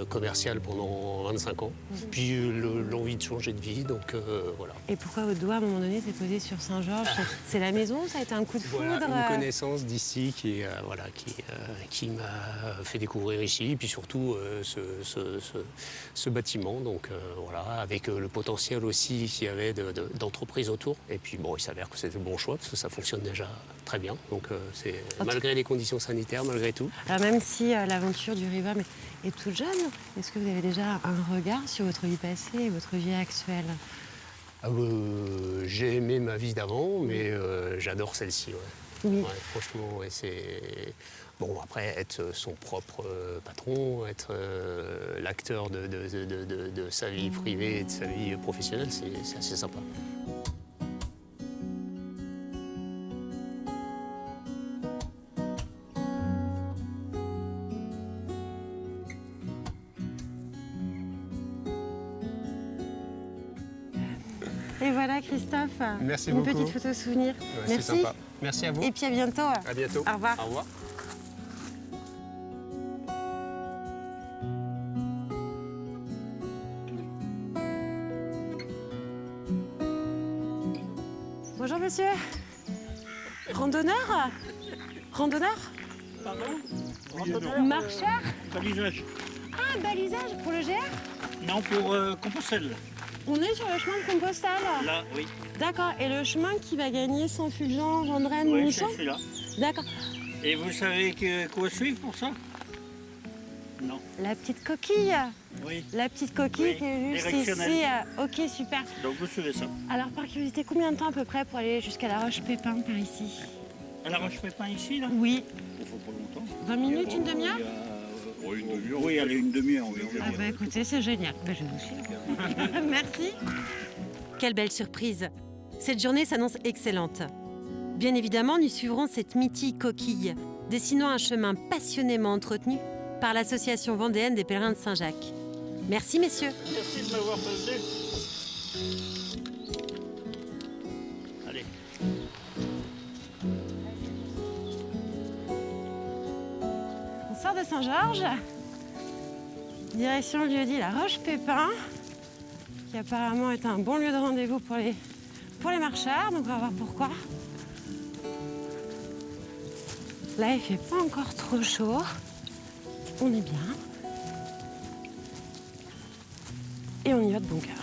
commercial pendant 25 ans. Puis j'ai eu l'envie de changer de vie, donc voilà. Et pourquoi votre doigt, à un moment donné, s'est posé sur Saint-Georges? C'est la maison? Ça a été un coup de foudre? Voilà, une connaissance d'ici qui m'a fait découvrir ici, et puis surtout ce bâtiment, donc voilà, avec le potentiel aussi qu'il y avait d'entreprises autour. Et puis bon, il s'avère que c'était le bon choix, parce que ça fonctionne déjà très bien. Donc c'est malgré les conditions sanitaires, malgré tout. Alors même si l'aventure du Rivum est toute jeune, est-ce que vous avez déjà un regard sur votre vie passée et votre vie actuelle? J'ai aimé ma vie d'avant, mais j'adore celle-ci. Ouais. Oui. Ouais, franchement, ouais, c'est... Bon, après, être son propre patron, être l'acteur de sa vie privée et de sa vie professionnelle, c'est assez sympa. Et voilà Christophe, Merci une beaucoup. petite photo souvenir. Ouais, Merci. c'est sympa. Merci à vous. Et puis à bientôt. À bientôt. Au revoir. Au revoir. Bonjour monsieur. Randonneur? Randonneur? Pardon? Marcheur? Balisage. Ah, balisage pour le GR? Non, pour Compostelle. On est sur le chemin de Compostelle. Là, oui. D'accord. Et le chemin qui va gagner Saint-Fulgent, Vendrenne, Oui, Mouchon? c'est celui-là. D'accord. Et vous savez quoi suivre pour ça? Non. La petite coquille. Oui. La petite coquille Oui, qui est juste directionnelle. ici. Ok, super. Donc vous suivez ça. Alors, par curiosité, combien de temps à peu près pour aller jusqu'à la Roche-Pépin par ici? À la Roche-Pépin ici, là? Oui. Il faut pas longtemps. 20 minutes, une demi-heure? Une demi-heure. Oui, allez, une demi-heure. Oui. Ah bah écoutez, c'est génial. Bah, je vais vous suivre. Merci. Quelle belle surprise! Cette journée s'annonce excellente. Bien évidemment, nous suivrons cette mythique coquille, dessinant un chemin passionnément entretenu par l'association vendéenne des pèlerins de Saint-Jacques. Merci messieurs. Merci de m'avoir prévenu. Allez. On sort de Saint-Georges, direction le lieu-dit La Roche-Pépin, qui apparemment est un bon lieu de rendez-vous pour les marcheurs, donc on va voir pourquoi. Là, il fait pas encore trop chaud, on est bien. Et on y va de bon cœur.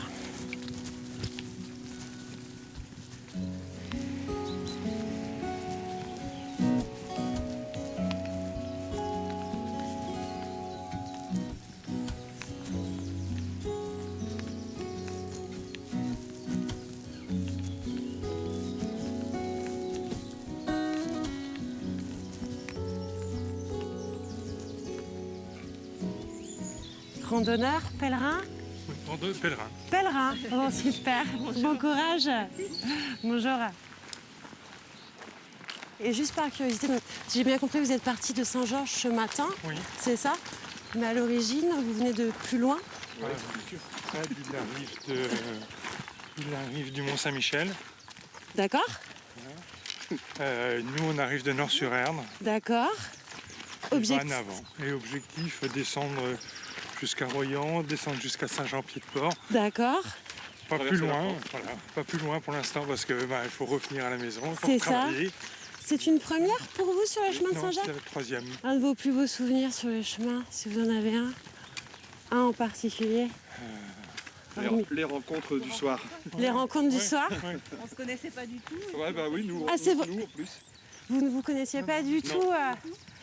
Randonneur, pèlerin? Pèlerin. Pèlerin, bon super, bon courage. Bonjour. Et juste par curiosité, donc, si j'ai bien compris, vous êtes parti de Saint-Georges ce matin, Oui. c'est ça? Mais à l'origine, vous venez de plus loin? Ouais, il arrive du Mont-Saint-Michel. D'accord. Nous, on arrive de Nord-sur-Erdre. D'accord. En avant. Et objectif, descendre jusqu'à Royan, descendre jusqu'à Saint-Jean-Pied-de-Port. D'accord. Pas plus loin, voilà. Pas plus loin pour l'instant parce que il faut revenir à la maison, il faut C'est ça. travailler. C'est une première pour vous sur le chemin de Non, Saint-Jacques? c'est le troisième. Un de vos plus beaux souvenirs sur le chemin, si vous en avez un? Un en particulier? Les rencontres du soir. Les rencontres du soir? On se connaissait pas du tout. Ouais, bah oui, nous, Ah, c'est vrai. nous en plus. Vous ne vous connaissiez pas du tout?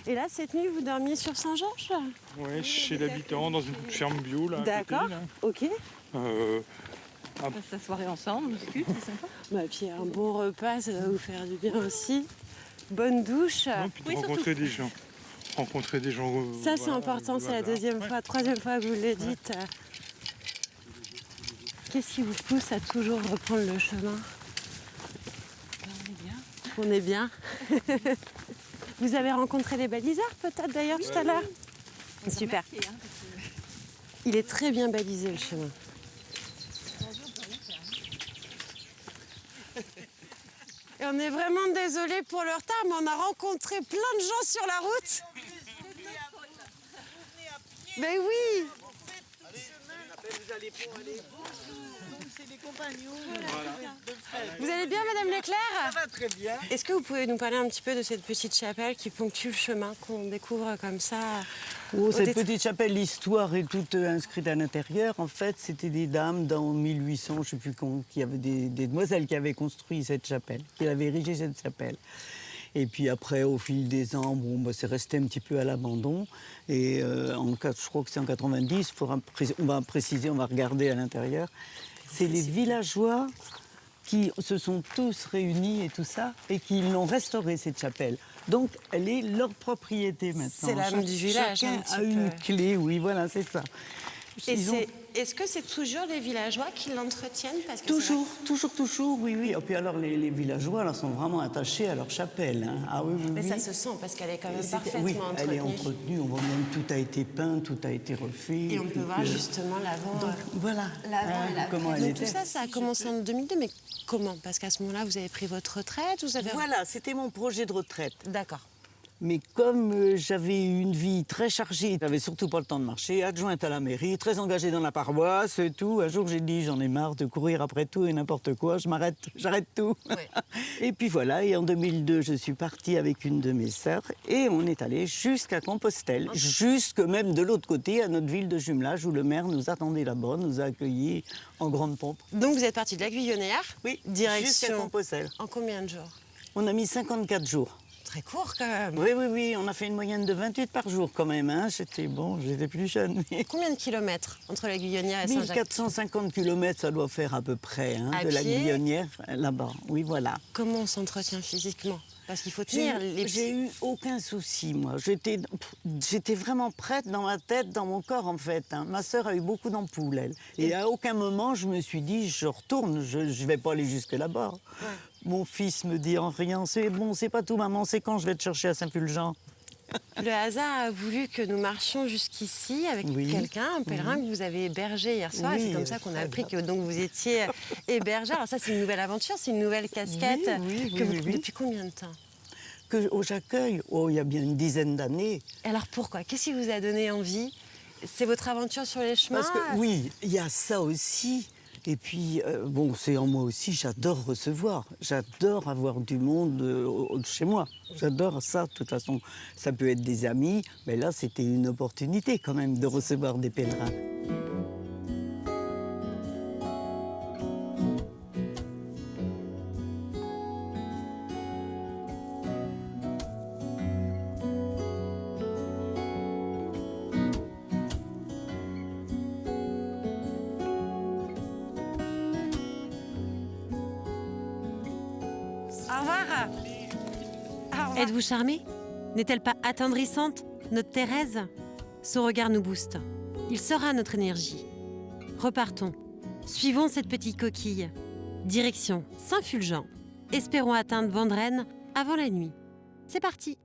Et là, cette nuit, vous dormiez sur Saint-Georges? Ouais, chez l'habitant, dans une ferme bio, là. à côté, D'accord, là. ok. On passe la soirée ensemble, on discute, c'est sympa. Bah, puis un bon repas, ça va vous faire du bien aussi. Bonne douche. Puis de rencontrer des gens. Rencontrer des gens. Ça, c'est important, c'est la deuxième fois, troisième fois que vous le dites. Qu'est-ce qui vous pousse à toujours reprendre le chemin? On est bien. On est bien. Vous avez rencontré les baliseurs peut-être d'ailleurs tout à l'heure? Super. Il est très bien balisé le chemin. Et on est vraiment désolé pour le retard, mais on a rencontré plein de gens sur la route. Mais oui. Vous allez pour aller. Bonjour, donc c'est les compagnons. Vous allez bien, Madame Leclerc? Ça va très bien. Est-ce que vous pouvez nous parler un petit peu de cette petite chapelle qui ponctue le chemin qu'on découvre comme ça? Oh, cette petite chapelle, l'histoire est toute inscrite à l'intérieur. En fait, c'était des dames dans 1800, je ne sais plus quand, qui avaient des demoiselles qui avaient construit cette chapelle, qui avaient érigé cette chapelle. Et puis après, au fil des ans, bon, bah, c'est resté un petit peu à l'abandon. Et je crois que c'est en 90, on va préciser, on va regarder à l'intérieur. C'est les villageois qui se sont tous réunis et tout ça, et qui l'ont restaurée, cette chapelle. Donc, elle est leur propriété maintenant. C'est l'âme du village. Chacun a une clé, oui, voilà, c'est ça. Est-ce que c'est toujours les villageois qui l'entretiennent? Toujours, oui. Et puis alors, les villageois là, sont vraiment attachés à leur chapelle. Hein. Ah, oui, mais ça se sent, parce qu'elle est quand même parfaitement oui, entretenue. elle est entretenue, on voit même tout a été peint, tout a été refait. Et on peut voir justement l'avant. Voilà. L'avant et l'après. Comment elle Donc était. tout ça, ça a commencé en 2002, mais comment? Parce qu'à ce moment-là, vous avez pris votre retraite, Voilà, c'était mon projet de retraite. D'accord. Mais comme j'avais une vie très chargée, j'avais surtout pas le temps de marcher, adjointe à la mairie, très engagée dans la paroisse et tout. Un jour, j'ai dit, j'en ai marre de courir après tout et n'importe quoi, j'arrête tout. Ouais. Et puis voilà, et en 2002, je suis partie avec une de mes sœurs et on est allé jusqu'à Compostelle, jusque même de l'autre côté, à notre ville de jumelage, où le maire nous attendait là-bas, nous a accueillis en grande pompe. Donc vous êtes partie de la Guyonnière? Oui, direction jusqu'à Compostelle. En combien de jours? On a mis 54 jours. Très court quand même. Oui, on a fait une moyenne de 28 par jour quand même. Hein. J'étais plus jeune. Combien de kilomètres entre la Guyonnière et Saint-Jacques? 1450 kilomètres, ça doit faire à peu près, hein, à de pied. La Guyonnière là-bas. Oui, voilà. Comment on s'entretient physiquement? Parce qu'il faut tenir les... J'ai eu aucun souci, moi. J'étais vraiment prête dans ma tête, dans mon corps, en fait. Hein. Ma sœur a eu beaucoup d'ampoules, elle. Et à aucun moment, je me suis dit, je retourne, je ne vais pas aller jusque là-bas. Ouais. Mon fils me dit en riant, c'est bon, c'est pas tout, maman, c'est quand je vais te chercher à Saint-Fulgent. Le hasard a voulu que nous marchions jusqu'ici avec quelqu'un, un pèlerin que vous avez hébergé hier soir. Et c'est comme ça qu'on a appris que donc, vous étiez hébergé. Alors ça, c'est une nouvelle aventure, c'est une nouvelle casquette. Depuis combien de temps que j'accueille? Oh, il y a bien une dizaine d'années. Alors pourquoi? Qu'est-ce qui vous a donné envie? C'est votre aventure sur les chemins? Parce que oui, il y a ça aussi. Et puis, bon, c'est en moi aussi, j'adore recevoir. J'adore avoir du monde chez moi. J'adore ça, de toute façon. Ça peut être des amis, mais là, c'était une opportunité quand même de recevoir des pèlerins. Au revoir. Êtes-vous charmée? N'est-elle pas attendrissante, notre Thérèse? Son regard nous booste. Il sera notre énergie. Repartons. Suivons cette petite coquille. Direction Saint-Fulgent. Espérons atteindre Vendrenne avant la nuit. C'est parti!